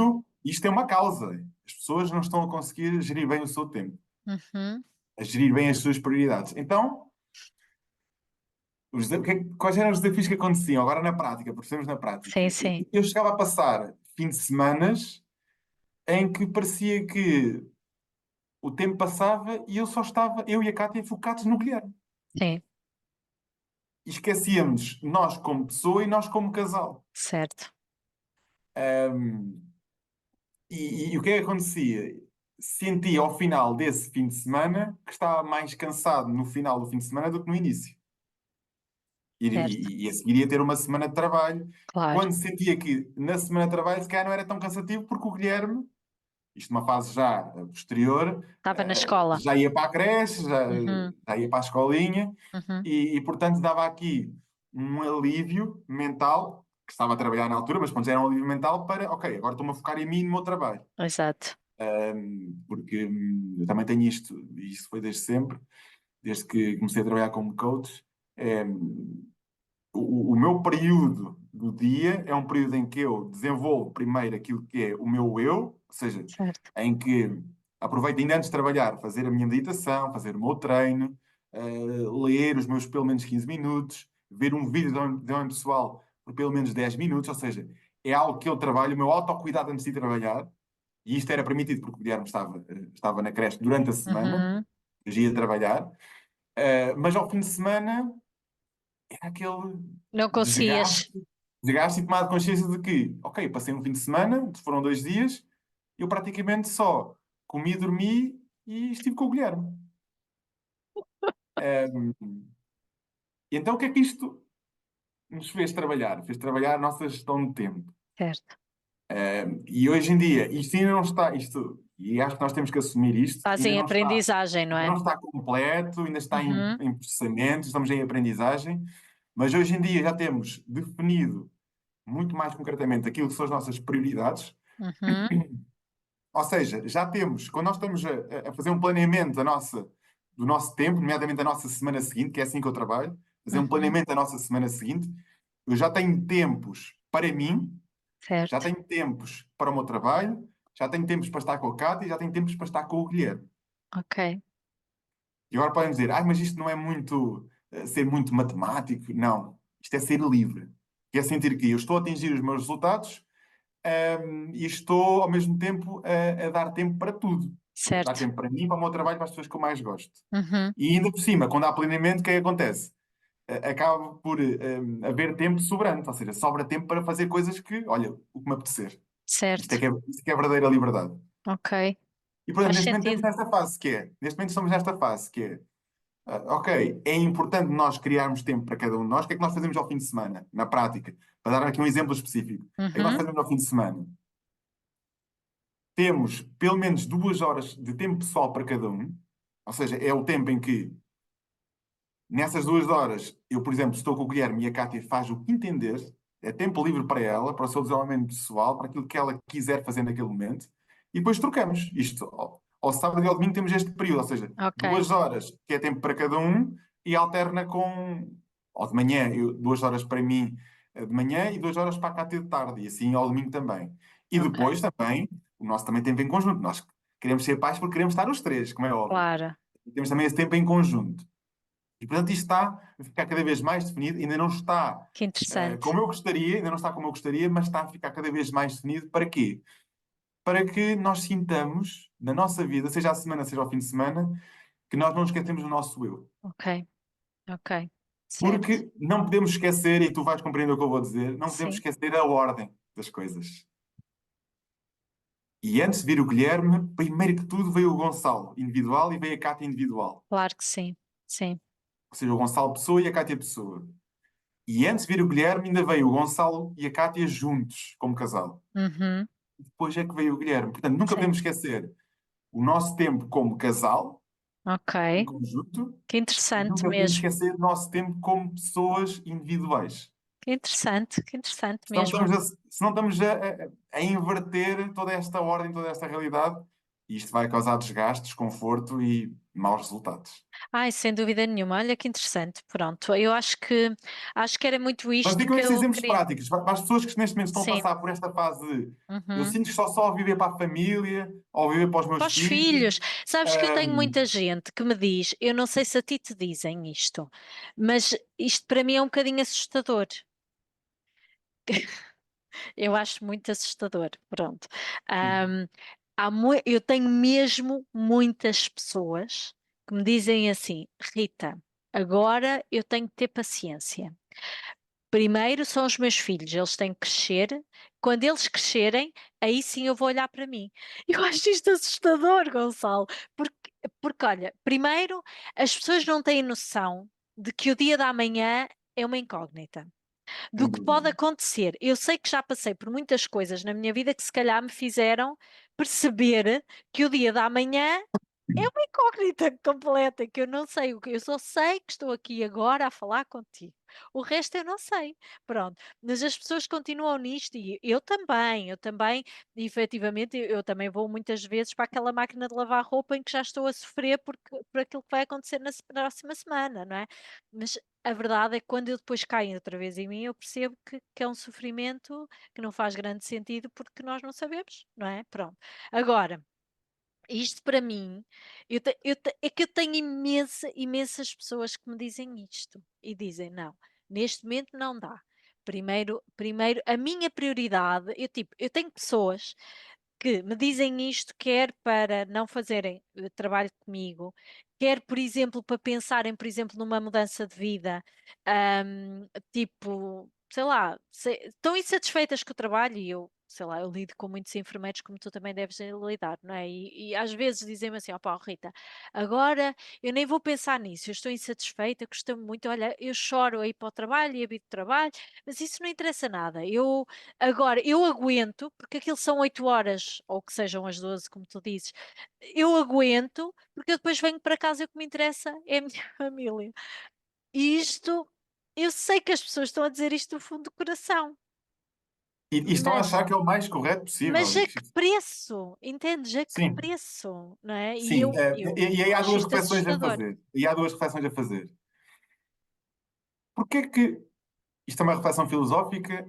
isto é uma causa. As pessoas não estão a conseguir gerir bem o seu tempo, Uhum. a gerir bem as suas prioridades. Então, quais eram os desafios que aconteciam? Agora na prática, percebemos na prática. Sim, sim. Eu chegava a passar fim de semanas em que parecia que o tempo passava e eu só estava, eu e a Cátia, focados no Guilherme. Sim, E esquecíamos nós como pessoa e nós como casal. certo. Ahm, e o que é que acontecia? Sentia ao final desse fim de semana que estava mais cansado no final do fim de semana do que no início. Certo. E a seguir ia ter uma semana de trabalho. Claro. Quando sentia que na semana de trabalho se calhar não era tão cansativo, porque o Guilherme, isto numa fase já posterior, Estava na escola. já ia para a creche, Uhum. já ia para a escolinha, Uhum. portanto dava aqui um alívio mental, que estava a trabalhar na altura, mas quando já era um alívio mental para, ok, agora estou-me a focar em mim e no meu trabalho. Exato. Porque eu também tenho isto, e isso foi desde sempre, desde que comecei a trabalhar como coach. O meu período do dia é um período em que eu desenvolvo primeiro aquilo que é o meu eu, ou seja, Certo. em que aproveito ainda antes de trabalhar, fazer a minha meditação, fazer o meu treino, ler os meus pelo menos 15 minutos, ver um vídeo de desenvolvimento pessoal por pelo menos 10 minutos, ou seja, é algo que eu trabalho, o meu autocuidado antes de ir trabalhar, e isto era permitido porque o Guilherme estava na creche durante a semana, Uhum. eu já ia trabalhar, mas ao fim de semana é aquele Não desgaste, conseguias. desgaste e tomada de consciência de que, ok, passei um fim de semana, foram 2 dias, eu praticamente só comi, dormi e estive com o Guilherme. Ahm, e então o que é que isto nos fez trabalhar? Fez trabalhar a nossa gestão de tempo. Certo. E hoje em dia, isto ainda não está, e acho que nós temos que assumir isto, Fazem aprendizagem, não ainda é? não está completo, ainda está Uhum, em processamento, estamos em aprendizagem, mas hoje em dia já temos definido muito mais concretamente aquilo que são as nossas prioridades. uhum, Ou seja, já temos, quando nós estamos a fazer um planeamento do nosso tempo, nomeadamente da nossa semana seguinte, que é assim que eu trabalho, fazer um uhum, planeamento da nossa semana seguinte, eu já tenho tempos para mim, já certo. tenho tempos para o meu trabalho, já tenho tempos para estar com a Cátia e já tenho tempos para estar com o Guilherme. Ok. E agora podem dizer, mas isto não é muito, ser muito matemático. Não, isto é ser livre. É sentir que eu estou a atingir os meus resultados, e estou ao mesmo tempo a dar tempo para tudo. Dar Certo. tempo para mim, para o meu trabalho, para as pessoas que eu mais gosto. Uhum, E ainda por cima, quando há planeamento, o que é que acontece? Acaba por haver tempo sobrante, ou seja, sobra tempo para fazer coisas que, olha, o que me apetecer. certo. Isto é que é a verdadeira liberdade. Ok. E, portanto, Faz neste momento estamos sentido. nesta fase que é, neste momento estamos nesta fase que é, ok, é importante nós criarmos tempo para cada um de nós. O que é que nós fazemos ao fim de semana, na prática? Para dar aqui um exemplo específico. O que é que nós Uhum, fazemos ao fim de semana? Temos pelo menos 2 horas de tempo pessoal para cada um, ou seja, é o tempo em que, nessas 2 horas, eu, por exemplo, estou com o Guilherme e a Cátia faz o que entender, é tempo livre para ela, para o seu desenvolvimento pessoal, para aquilo que ela quiser fazer naquele momento, e depois trocamos. Isto, ao sábado e ao domingo temos este período, ou seja, ok. 2 horas que é tempo para cada um e alterna ou de manhã, 2 horas para mim de manhã e 2 horas para a Cátia de tarde, e assim ao domingo também. E Ok. depois também, o nosso também tempo em conjunto. Nós queremos ser pais porque queremos estar os três, como é óbvio. Claro. E temos também esse tempo em conjunto. E, portanto, isto está a ficar cada vez mais definido, ainda não está Que interessante. como eu gostaria, ainda não está como eu gostaria, mas está a ficar cada vez mais definido. Para quê? Para que nós sintamos, na nossa vida, seja a semana, seja ao fim de semana, que nós não esquecemos o nosso eu. Ok. Ok. Certo. Porque não podemos esquecer, e tu vais compreender o que eu vou dizer, não podemos Sim. esquecer a ordem das coisas. E antes de vir o Guilherme, primeiro que tudo veio o Gonçalo individual e veio a Cátia individual. Claro que sim. Sim. Ou seja, o Gonçalo Pessoa e a Cátia Pessoa. E antes de vir o Guilherme, ainda veio o Gonçalo e a Cátia juntos, como casal. Uhum, Depois é que veio o Guilherme. Portanto, nunca sim. podemos esquecer o nosso tempo como casal, Ok. em conjunto, Que e interessante nunca podemos mesmo. esquecer o nosso tempo como pessoas individuais. Que interessante mesmo. Se não estamos a inverter toda esta ordem, toda esta realidade, isto vai causar desgaste, desconforto e maus resultados. Ai, sem dúvida nenhuma. Olha que interessante. Pronto, eu acho que era muito Mas isto ficam que estes eu exemplos queria. práticos para as pessoas que neste momento estão a Sim. passar por esta fase de eu Uhum. sinto que estou só a viver para a família, ou a viver para os meus Para os filhos. filhos, sabes que eu tenho Ahm, muita gente que me diz, eu não sei se a ti te dizem isto, mas isto para mim é um bocadinho assustador. Eu acho muito assustador. Pronto. Ahm, eu tenho mesmo muitas pessoas que me dizem assim: Rita, agora eu tenho que ter paciência. Primeiro são os meus filhos, eles têm que crescer. Quando eles crescerem, aí sim eu vou olhar para mim. Eu acho isto assustador, Gonçalo, porque, porque olha, primeiro, as pessoas não têm noção de que o dia da manhã é uma incógnita do Sem que pode dúvida. acontecer. Eu sei que já passei por muitas coisas na minha vida que se calhar me fizeram perceber que o dia da manhã é uma incógnita completa, que eu não sei o que, eu só sei que estou aqui agora a falar contigo. O resto eu não sei. Pronto. Mas as pessoas continuam nisto e eu também, efetivamente, eu também vou muitas vezes para aquela máquina de lavar roupa em que já estou a sofrer por aquilo que vai acontecer na próxima semana, não é? Mas a verdade é que quando eu depois caio outra vez em mim, eu percebo que é um sofrimento que não faz grande sentido porque nós não sabemos, não é? Pronto. Agora, isto para mim, é que eu tenho imensas pessoas que me dizem isto e dizem: não, neste momento não dá. Primeiro, a minha prioridade, eu tenho pessoas que me dizem isto, quer para não fazerem trabalho comigo, quer, por exemplo, para pensarem, por exemplo, numa mudança de vida, tipo, sei lá, estão insatisfeitas com o trabalho e eu sei lá, eu lido com muitos enfermeiros como tu também deves lidar, não é? E às vezes dizem-me assim, opá, Rita, agora eu nem vou pensar nisso, eu estou insatisfeita, custa-me muito, olha, eu choro aí para o trabalho e habito o trabalho, mas isso não interessa nada. Eu aguento, porque aquilo são 8 horas, ou que sejam as 12, como tu dizes, eu aguento, porque eu depois venho para casa e o que me interessa é a minha família. E isto, eu sei que as pessoas estão a dizer isto do fundo do coração, E estão a mas, achar que é o mais correto mas possível. a que preço? Entendes? A que Sim, preço? Não é? E sim. E aí há acho duas isto reflexões a assustador. fazer. E há duas reflexões a fazer. Porquê que, isto é uma reflexão filosófica,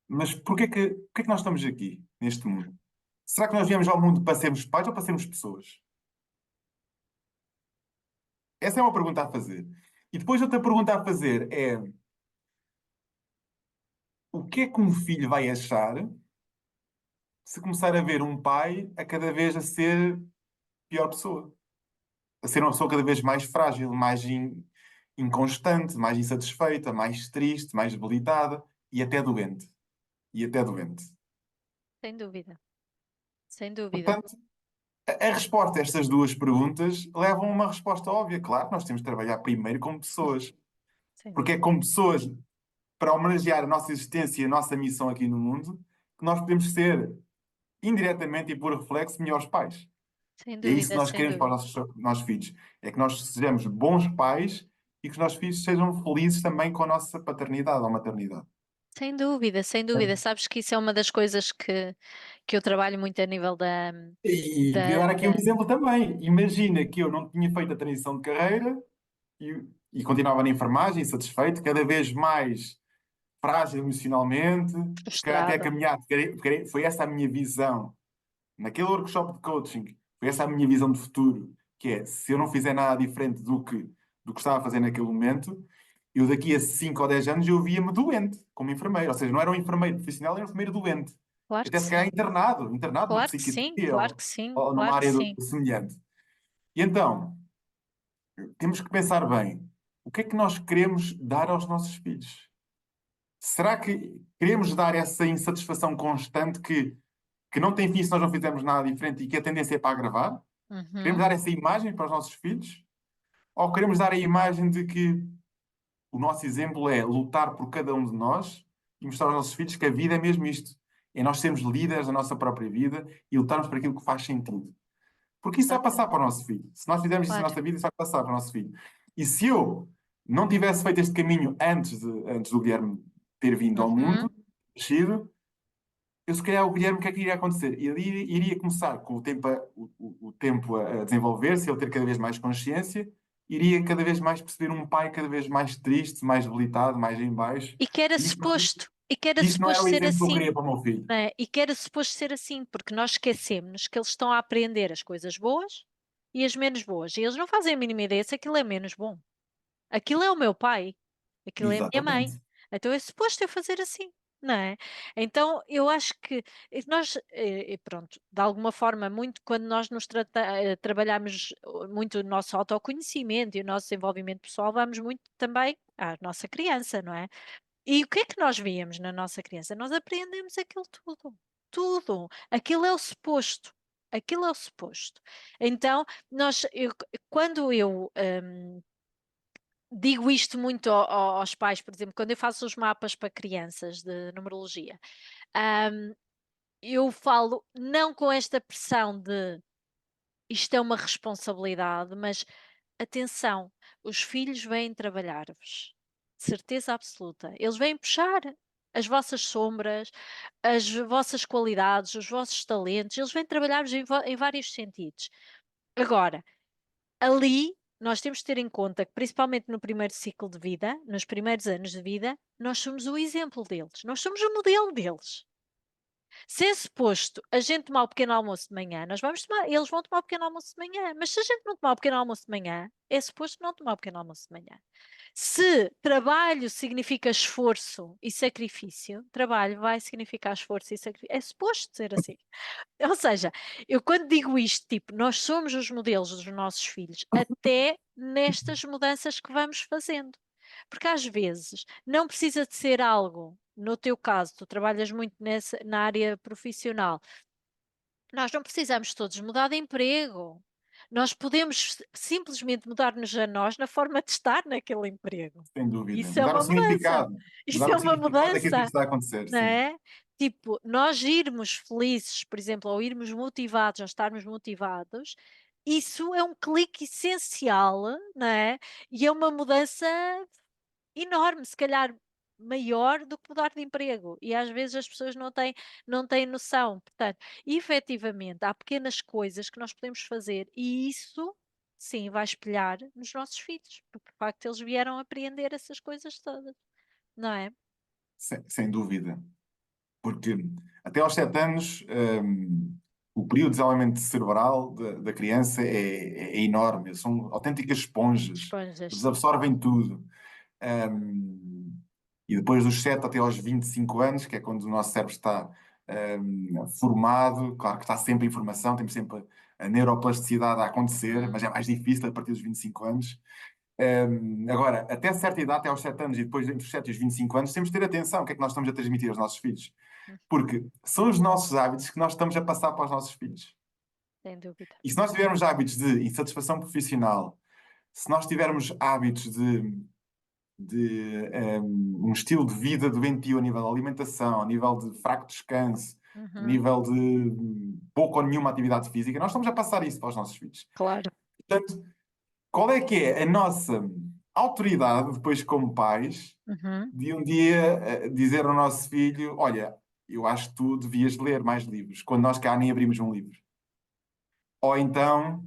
mas porquê que nós estamos aqui, neste mundo? Será que nós viemos ao mundo para sermos pais ou para sermos pessoas? Essa é uma pergunta a fazer. E depois outra pergunta a fazer é: o que é que um filho vai achar se começar a ver um pai a cada vez a ser pior pessoa? A ser uma pessoa cada vez mais frágil, mais inconstante, mais insatisfeita, mais triste, mais debilitada e até doente. E até doente. Sem dúvida, sem dúvida. Portanto, a resposta a estas duas perguntas levam a uma resposta óbvia. Claro, nós temos de trabalhar primeiro como pessoas. Sem Porque é dúvida. como pessoas, para homenagear a nossa existência e a nossa missão aqui no mundo, que nós podemos ser, indiretamente e por reflexo, melhores pais. Sem E é isso que dúvida, nós sem queremos para dúvida. os nossos filhos. É que nós sejamos bons pais e que os nossos filhos sejam felizes também com a nossa paternidade ou maternidade. Sem dúvida, sem dúvida. Sabes que isso é uma das coisas que eu trabalho muito a nível E queria da, dar aqui um da... exemplo também. Imagina que eu não tinha feito a transição de carreira e continuava na enfermagem, insatisfeito, cada vez mais frágil emocionalmente, se calhar até a frustrada. caminhar, porque foi essa a minha visão. Naquele workshop de coaching, foi essa a minha visão de futuro, que é, se eu não fizer nada diferente do que estava a fazer naquele momento, eu daqui a 5 ou 10 anos eu via-me doente, como enfermeiro. Ou seja, não era um enfermeiro profissional, era um enfermeiro doente. Claro que Até se calhar sim. internado na Claro que sim, psiquiatria claro ou, que sim, ou numa claro que área sim. semelhante. E então, temos que pensar bem, o que é que nós queremos dar aos nossos filhos? Será que queremos dar essa insatisfação constante que não tem fim se nós não fizermos nada diferente e que a tendência é para agravar? Queremos Uhum. dar essa imagem para os nossos filhos? Ou queremos dar a imagem de que o nosso exemplo é lutar por cada um de nós e mostrar aos nossos filhos que a vida é mesmo isto? É nós sermos líderes da nossa própria vida e lutarmos por aquilo que faz sentido. Porque isso vai passar Exatamente. para o nosso filho. Se nós fizermos isso na Claro. nossa vida, isso vai passar para o nosso filho. E se eu não tivesse feito este caminho antes do Guilherme ter vindo ao Uhum. mundo, nascido, eu se calhar o Guilherme, o que é que iria acontecer? Ele iria começar com o tempo a desenvolver-se, ele ter cada vez mais consciência, iria cada vez mais perceber um pai cada vez mais triste, mais debilitado, mais em baixo. E E que era isto não era suposto o ser exemplo que eu assim, queria para o meu filho. não é? E que era suposto ser assim, porque nós esquecemos que eles estão a aprender as coisas boas e as menos boas. E eles não fazem a mínima ideia se aquilo é menos bom. Aquilo é o meu pai, aquilo é a minha mãe. Exatamente. Então é suposto eu fazer assim, não é? Então eu acho que nós, pronto, de alguma forma, muito quando nós trabalhamos muito o nosso autoconhecimento e o nosso desenvolvimento pessoal, vamos muito também à nossa criança, não é? E o que é que nós víamos na nossa criança? Nós aprendemos aquilo tudo, tudo. Aquilo é o suposto. Aquilo é o suposto. Então, quando eu digo isto muito aos pais, por exemplo, quando eu faço os mapas para crianças de numerologia, hum, eu falo não com esta pressão de isto é uma responsabilidade, mas atenção, os filhos vêm trabalhar-vos, certeza absoluta. Eles vêm puxar as vossas sombras, as vossas qualidades, os vossos talentos, eles vêm trabalhar-vos em vários sentidos. Agora, ali nós temos de ter em conta que, principalmente no primeiro ciclo de vida, nos primeiros anos de vida, nós somos o exemplo deles, nós somos o modelo deles. Se é suposto a gente tomar o pequeno almoço de manhã, eles vão tomar o pequeno almoço de manhã, mas se a gente não tomar o pequeno almoço de manhã, é suposto não tomar o pequeno almoço de manhã. Se trabalho significa esforço e sacrifício, trabalho vai significar esforço e sacrifício. É suposto ser assim. Ou seja, eu quando digo isto, tipo, nós somos os modelos dos nossos filhos, até nestas mudanças que vamos fazendo. Porque às vezes não precisa de ser algo. no teu caso, tu trabalhas muito na área profissional, nós não precisamos todos mudar de emprego. Nós podemos simplesmente mudar-nos a nós na forma de estar naquele emprego. Sem dúvida. Isso é Mudar o uma mudança. significado. Isso Mudar é o uma significado daquilo que mudança, está a acontecer, não sim. é? Tipo, nós irmos felizes, por exemplo, ou irmos motivados, ou estarmos motivados, isso é um clique essencial, não é? E é uma mudança enorme, se calhar maior do que mudar de emprego. E às vezes as pessoas não têm noção. Portanto, efetivamente, há pequenas coisas que nós podemos fazer e isso, sim, vai espelhar nos nossos filhos, porque de facto eles vieram aprender essas coisas todas, não é? Sem dúvida. Porque até aos 7 anos, o período de desenvolvimento cerebral da criança é enorme. São autênticas esponjas. Esponjas, Eles sim. absorvem tudo. E depois dos 7 até aos 25 anos, que é quando o nosso cérebro está formado, claro que está sempre em formação, temos sempre a neuroplasticidade a acontecer, Uhum, mas é mais difícil a partir dos 25 anos. Agora, até certa idade, até aos 7 anos e depois entre os 7 e os 25 anos, temos de ter atenção o que é que nós estamos a transmitir aos nossos filhos. uhum, Porque são os nossos hábitos que nós estamos a passar para os nossos filhos. sem dúvida. E se nós tivermos hábitos de insatisfação profissional, se nós tivermos hábitos de um estilo de vida doentio a nível de alimentação, a nível de fraco descanso, a Uhum, nível de pouco ou nenhuma atividade física, nós estamos a passar isso para os nossos filhos. claro. Portanto, qual é que é a nossa autoridade, depois como pais, Uhum, de um dia dizer ao nosso filho: Olha, eu acho que tu devias ler mais livros, quando nós cá nem abrimos um livro. Ou então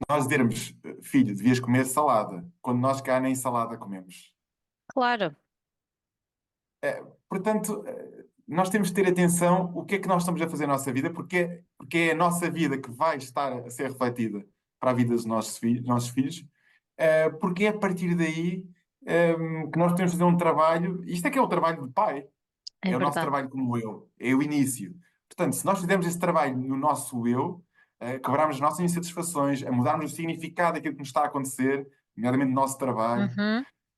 nós dizermos: Filho, devias comer salada, quando nós cá nem salada comemos. claro. Portanto, nós temos de ter atenção o que é que nós estamos a fazer na nossa vida, porque é a nossa vida que vai estar a ser refletida para a vida dos nossos filhos, porque é a partir daí que nós temos de fazer um trabalho. Isto é que é o trabalho de pai, É é o nosso verdade. trabalho como eu, é o início. Portanto, se nós fizermos esse trabalho no nosso eu, quebrarmos as nossas insatisfações, a mudarmos o significado daquilo que nos está a acontecer, nomeadamente no nosso trabalho,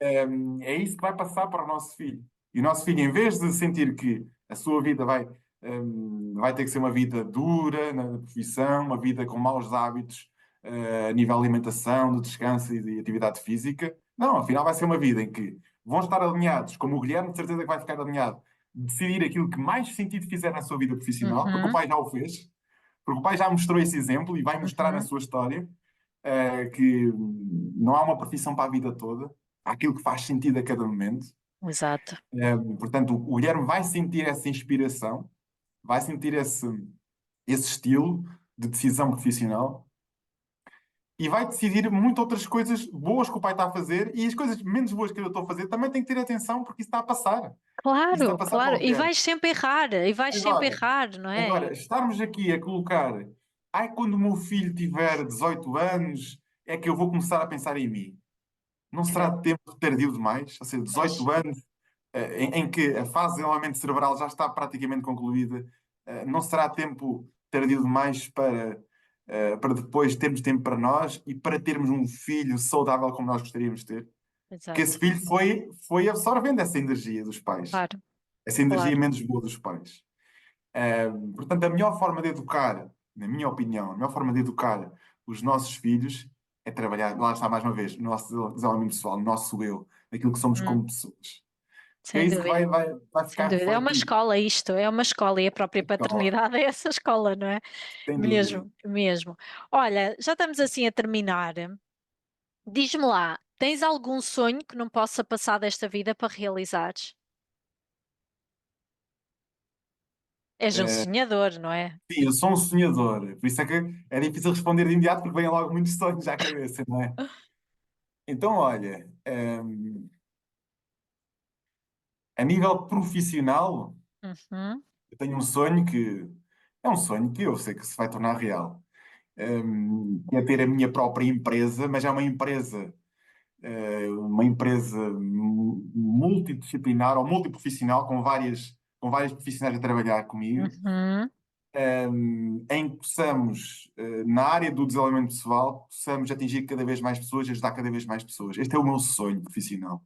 Uhum, é isso que vai passar para o nosso filho. E o nosso filho, em vez de sentir que a sua vida vai ter que ser uma vida dura na profissão, uma vida com maus hábitos, a nível de alimentação, de descanso e de atividade física, não, afinal vai ser uma vida em que vão estar alinhados, como o Guilherme, de certeza que vai ficar alinhado, decidir aquilo que mais sentido fizer na sua vida profissional, porque o uhum, pai já o fez, porque o pai já mostrou esse exemplo e vai mostrar na uhum. sua história que não há uma profissão para a vida toda, há aquilo que faz sentido a cada momento. Exato. Portanto, o Guilherme vai sentir essa inspiração, vai sentir esse estilo de decisão profissional e vai decidir muitas outras coisas boas que o pai está a fazer e as coisas menos boas que eu estou a fazer também tem que ter atenção porque isso está a passar. Isso está a Claro, passar para claro. o E Guilherme. vais sempre errar, e vais sempre Agora, errar, não é? estarmos aqui a colocar, ai, quando o meu filho tiver 18 anos, é que eu vou começar a pensar em mim. Não será Credo. tempo tardio demais? Ou seja, Pois. 18 anos, em que a fase de desenvolvimento cerebral já está praticamente concluída, não será tempo tardio demais para depois termos tempo para nós e para termos um filho saudável como nós gostaríamos de ter? Porque esse Exato. filho foi absorvendo essa energia dos pais, Claro, essa energia claro. menos boa dos pais. Portanto, a melhor forma de educar, na minha opinião, a melhor forma de educar os nossos filhos é trabalhar, lá está mais uma vez, no nosso desenvolvimento pessoal, no nosso eu, naquilo que somos Uhum. como pessoas. Porque é Sem isso que dúvida. vai Sem ficar dúvida. É uma refletido. escola isto, é uma escola e a própria Então, paternidade é essa escola, não é? sem dúvida. Mesmo, mesmo. Olha, já estamos assim a terminar. Diz-me lá, tens algum sonho que não possa passar desta vida para realizares? És um Eh, sonhador, não é? sim, eu sou um sonhador, por isso é que é difícil responder de imediato porque vêm logo muitos sonhos à cabeça, não é? Então, olha, a nível profissional, Uhum, eu tenho um sonho que é um sonho que eu sei que se vai tornar real. Que é ter a minha própria empresa, mas é uma empresa multidisciplinar ou multiprofissional com vários profissionais a trabalhar comigo, uhum. em que possamos, na área do desenvolvimento pessoal, possamos atingir cada vez mais pessoas e ajudar cada vez mais pessoas. Este é o meu sonho profissional.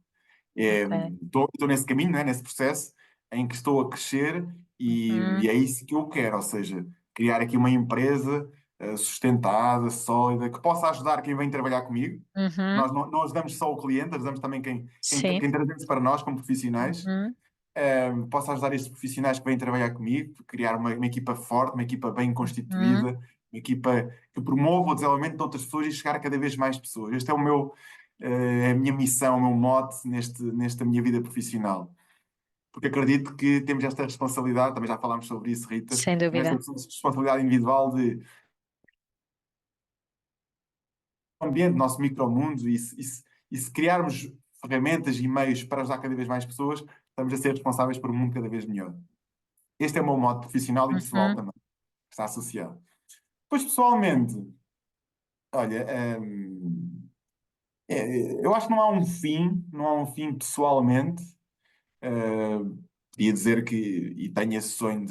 Ok. Estou nesse caminho, né, nesse processo em que estou a crescer e Uhum, é isso que eu quero, ou seja, criar aqui uma empresa sustentada, sólida, que possa ajudar quem vem trabalhar comigo. uhum, Não ajudamos só o cliente, ajudamos também sim. quem trazemos para nós como profissionais. Uhum, Posso ajudar estes profissionais que vêm trabalhar comigo, criar uma equipa forte, uma equipa bem uhum, constituída, uma equipa que promova o desenvolvimento de outras pessoas e chegar a cada vez mais pessoas. Este é a minha missão, o meu mote nesta minha vida profissional. Porque acredito que temos esta responsabilidade, também já falámos sobre isso, Rita, sem temos esta dúvida. responsabilidade individual de ambiente, nosso micromundo, e se criarmos ferramentas e meios para ajudar cada vez mais pessoas, estamos a ser responsáveis por um mundo cada vez melhor. Este é o meu modo profissional e pessoal Uhum. também, que está associado. Pois, pessoalmente, olha, eu acho que não há um fim pessoalmente. Podia dizer que, e tenho esse sonho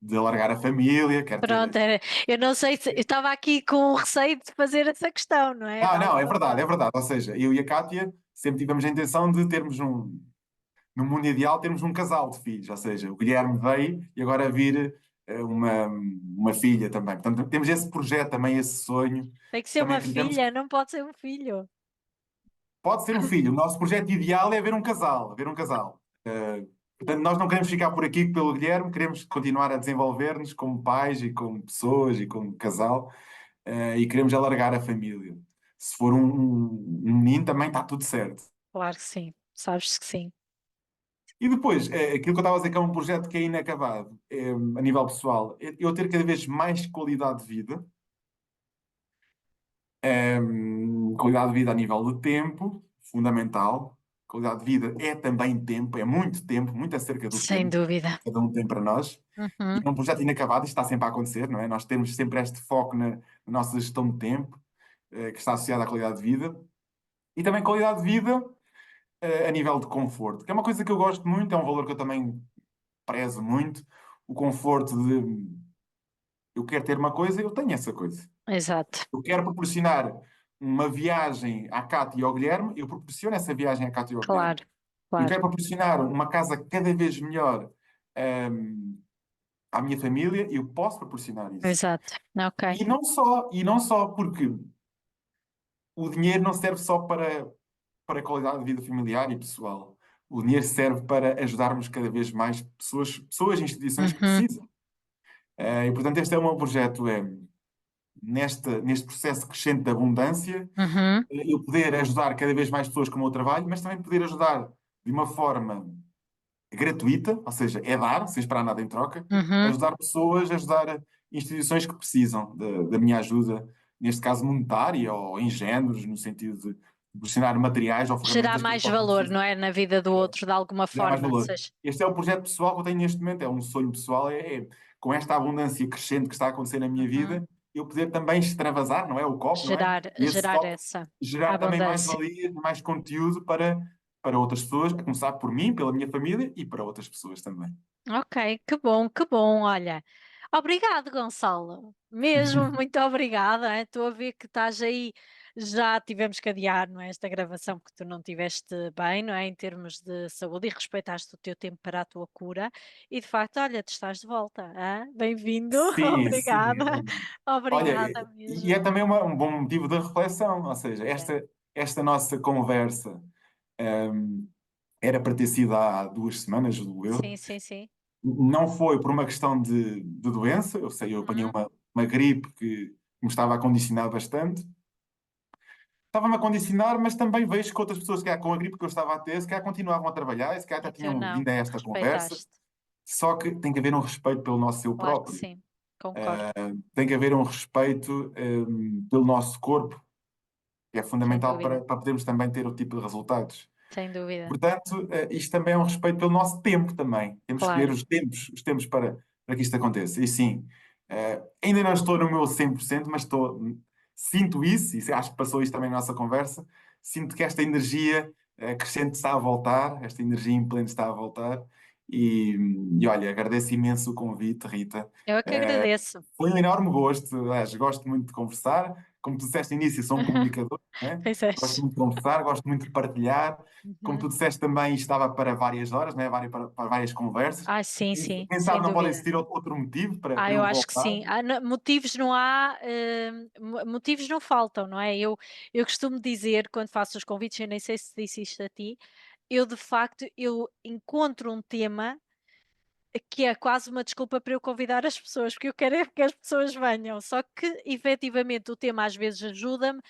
de alargar a família, quero Pronto, ter. eu não sei se eu estava aqui com o receio de fazer essa questão, não é? De Não, não, é alguma verdade, é forma. verdade. Ou seja, eu e a Kátia sempre tivemos a intenção de termos no mundo ideal, termos um casal de filhos. Ou seja, o Guilherme veio e agora vir uma filha também. Portanto, temos esse projeto também, esse sonho. Tem que ser Também uma acreditamos. filha, não pode ser um filho. Pode ser um filho. O nosso projeto ideal é ver um casal, ver um casal. Portanto, nós não queremos ficar por aqui pelo Guilherme, queremos continuar a desenvolver-nos como pais e como pessoas e como casal, e queremos alargar a família. Se for um menino, também está tudo certo. Claro que sim, sabes que sim. E depois, aquilo que eu estava a dizer que é um projeto que é inacabado, a nível pessoal, eu ter cada vez mais qualidade de vida, qualidade de vida a nível de tempo, fundamental. Qualidade de vida é também tempo, é muito tempo, muito acerca do Sem tempo dúvida. que cada um tem para nós. E Uhum. é um projeto inacabado, isto está sempre a acontecer, não é? Nós temos sempre este foco na nossa gestão de tempo, que está associada à qualidade de vida. E também qualidade de vida, a nível de conforto, que é uma coisa que eu gosto muito, é um valor que eu também prezo muito. O conforto de eu quero ter uma coisa, eu tenho essa coisa. Exato. Eu quero proporcionar uma viagem à Cátia e ao Guilherme, eu proporciono essa viagem à Cátia e ao Guilherme. Claro, Eu claro. quero proporcionar uma casa cada vez melhor, hum, à minha família, eu posso proporcionar isso. Exato. Ok. E não só porque o dinheiro não serve só para a qualidade de vida familiar e pessoal. O dinheiro serve para ajudarmos cada vez mais pessoas e instituições que Uhum. precisam. E, portanto, este é o meu projeto, neste processo crescente de abundância, Uhum. eu poder ajudar cada vez mais pessoas com o meu trabalho, mas também poder ajudar de uma forma gratuita, ou seja, é dar, sem esperar nada em troca, Uhum. ajudar pessoas, ajudar instituições que precisam da minha ajuda, neste caso monetária ou em géneros, no sentido de proporcionar materiais ou Gerar ferramentas que eles mais possam valor, precisar, não é? Na vida do outro, de alguma gerar mais forma. valor. Seja, Este é o projeto pessoal que eu tenho neste momento, é um sonho pessoal, com esta abundância crescente que está a acontecer na minha uhum. vida, eu poder também extravasar, não é? O copo, não é? E esse Gerar copo essa gerar também mais abundância. valia, mais conteúdo para outras pessoas, a começar por mim, pela minha família e para outras pessoas também. Ok, que bom, que bom. Olha, obrigado, Gonçalo. Mesmo, muito obrigada. Estou a ver que estás aí. Já tivemos que adiar, não é? Esta gravação porque tu não estiveste bem, não é? Em termos de saúde e respeitaste o teu tempo para a tua cura. E de facto, olha, tu estás de volta. Hã? Bem-vindo. Sim, sim. Obrigada. Olha, Obrigada e é mesmo. também um bom motivo de reflexão, ou seja, É. esta nossa conversa, era para ter sido há 2 semanas, julgo Sim, eu. sim, sim. Não foi por uma questão de doença, eu sei, eu apanhei Uhum, uma gripe que me estava a condicionar bastante. Estava-me a condicionar, mas também vejo que outras pessoas, que com a gripe que eu estava a ter, se calhar continuavam a trabalhar, e se calhar e até tu tinham não. vindo a esta conversa. Respeitaste. Só que tem que haver um respeito pelo nosso eu Claro que próprio. sim. Concordo. Tem que haver um respeito, pelo nosso corpo, que é Sem fundamental dúvida. para podermos também ter o tipo de resultados. Sem dúvida. Portanto, isto também é um respeito pelo nosso tempo também. Temos que escolher Claro. os tempos para que isto aconteça. E sim, ainda não estou no meu 100%, mas sinto isso, e acho que passou isto também na nossa conversa, sinto que esta energia crescente está a voltar, esta energia implente está a voltar. E, e olha, agradeço imenso o convite, Rita. Eu é que agradeço. Foi um enorme gosto, aliás, gosto muito de conversar como tu disseste no início, sou um comunicador, né? Pois Gosto és. muito de conversar, gosto muito de partilhar. Como tu Uhum. disseste também, isto estava para várias horas, né? Para várias conversas. Ah, sim, sim, Quem sem sabe não pode dúvida. existir outro motivo para Eu eu acho que voltar. sim. Motivos não há, motivos não faltam, não é? Eu costumo dizer, quando faço os convites, eu nem sei se disse isto a ti, eu de facto, eu encontro um tema que é quase uma desculpa para eu convidar as pessoas, porque eu quero é que as pessoas venham, só que efetivamente o tema às vezes ajuda-me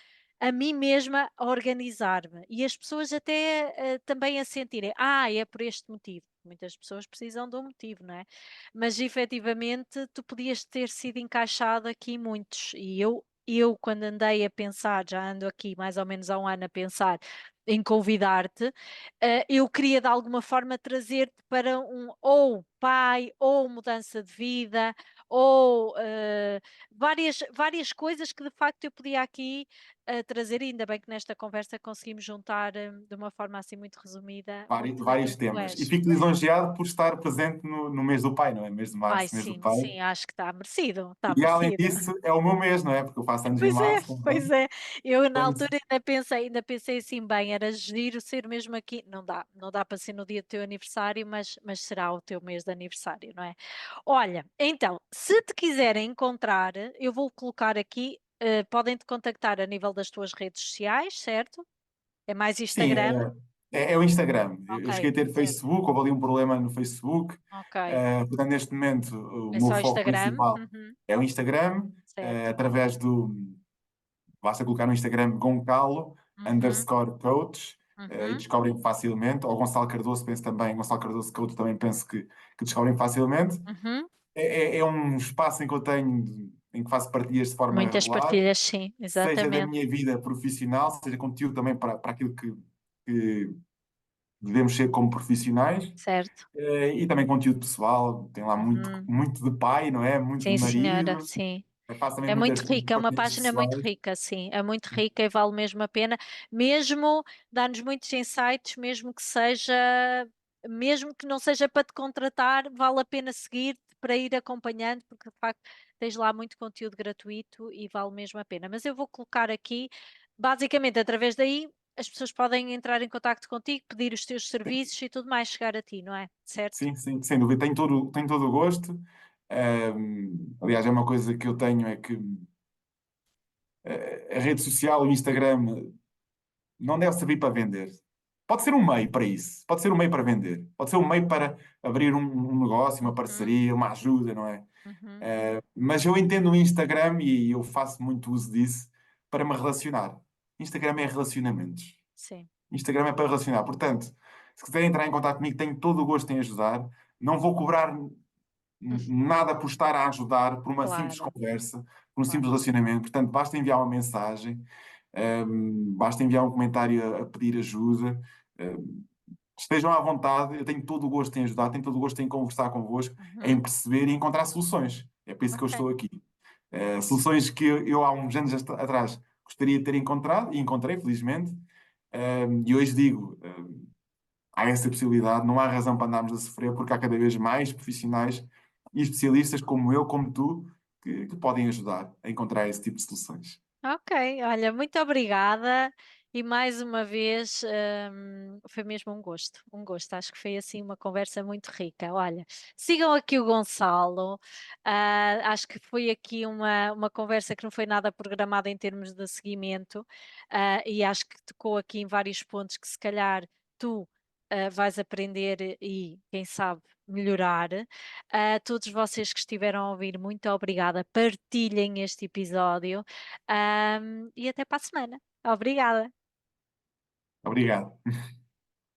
a mim mesma a organizar-me e as pessoas até também a sentirem, é por este motivo. Muitas pessoas precisam de um motivo, não é? Mas efetivamente tu podias ter sido encaixado aqui em muitos, e eu quando andei a pensar, já ando aqui mais ou menos há um ano a pensar em convidar-te, eu queria de alguma forma trazer-te para um ou pai, ou mudança de vida, ou várias coisas que de facto eu podia aqui trazer, e ainda bem que nesta conversa conseguimos juntar de uma forma assim muito resumida muito daquilo Vários que tu temas. E és. fico lisonjeado por estar presente no mês do pai, não é? Mês de Ai, março, mês do sim, pai. sim, acho que está merecido, está E além merecido. disso, é o meu mês, não é? Porque eu faço anos em Pois é, março pois também. é. Eu na Portanto, altura ainda pensei assim, bem, era giro ser mesmo aqui, não dá para ser no dia do teu aniversário, mas será o teu mês de aniversário, não é? Olha, então, se te quiserem encontrar, eu vou colocar aqui, podem te contactar a nível das tuas redes sociais, certo? É mais sim, Instagram? é o Instagram. Eu cheguei Ok, a ter certo, Facebook, houve ali um problema no Facebook. ok. Portanto, neste momento, o É meu só foco Instagram? principal Uhum, é o Instagram, certo. através do. Basta colocar no Instagram Goncalo Uhum, underscore coach e uhum, descobrem facilmente. Ou Gonçalo Cardoso, penso também, Gonçalo Cardoso Coach também penso que descobrem facilmente. uhum. É um espaço em que eu tenho, em que faço partilhas de forma Muitas regular, partilhas, sim, seja da exatamente, minha vida profissional, seja conteúdo também para aquilo que devemos ser como profissionais, certo. e também conteúdo pessoal. Tem lá muito, Uhum. muito de pai, não é? Muito de Sim, senhora, marido. sim. Eu faço também É muito muitas rica, é uma partilhas página muito pessoais. rica, sim, é muito rica e vale mesmo a pena, mesmo dá-nos muitos insights, mesmo que não seja para te contratar, vale a pena seguir-te para ir acompanhando, porque de facto tens lá muito conteúdo gratuito e vale mesmo a pena. Mas eu vou colocar aqui, basicamente, através daí, as pessoas podem entrar em contacto contigo, pedir os teus serviços e tudo mais, chegar a ti, não é? Certo? Sim, sim, sem dúvida. Tenho todo o gosto. Aliás, é uma coisa que eu tenho, é que a rede social, o Instagram, não deve servir para vender. Pode ser um meio para isso. Pode ser um meio para vender. Pode ser um meio para abrir um negócio, uma Uhum, parceria, uma ajuda, não é? uhum, Mas eu entendo o Instagram e eu faço muito uso disso para me relacionar. Instagram é relacionamentos. sim, Instagram é para relacionar. Portanto, se quiserem entrar em contato comigo, tenho todo o gosto em ajudar. Não vou cobrar nada por estar a ajudar, por uma simples claro, conversa, por um claro. simples relacionamento. Portanto, basta enviar uma mensagem, basta enviar um comentário a pedir ajuda. Estejam à vontade, eu tenho todo o gosto em ajudar, tenho todo o gosto em conversar convosco, em Uhum, perceber e encontrar soluções. É por isso que eu ok. estou aqui. Soluções que eu há uns anos atrás gostaria de ter encontrado, e encontrei, felizmente, e hoje digo, há essa possibilidade, não há razão para andarmos a sofrer, porque há cada vez mais profissionais e especialistas como eu, como tu, que podem ajudar a encontrar esse tipo de soluções. Ok, olha, muito obrigada e mais uma vez foi mesmo um gosto, um gosto. Acho que foi assim uma conversa muito rica. Olha, sigam aqui o Gonçalo. Acho que foi aqui uma conversa que não foi nada programada em termos de seguimento, e acho que tocou aqui em vários pontos que se calhar tu vais aprender e, quem sabe, melhorar. A todos vocês que estiveram a ouvir, muito obrigada. Partilhem este episódio. E até para a semana. Obrigada. Obrigado.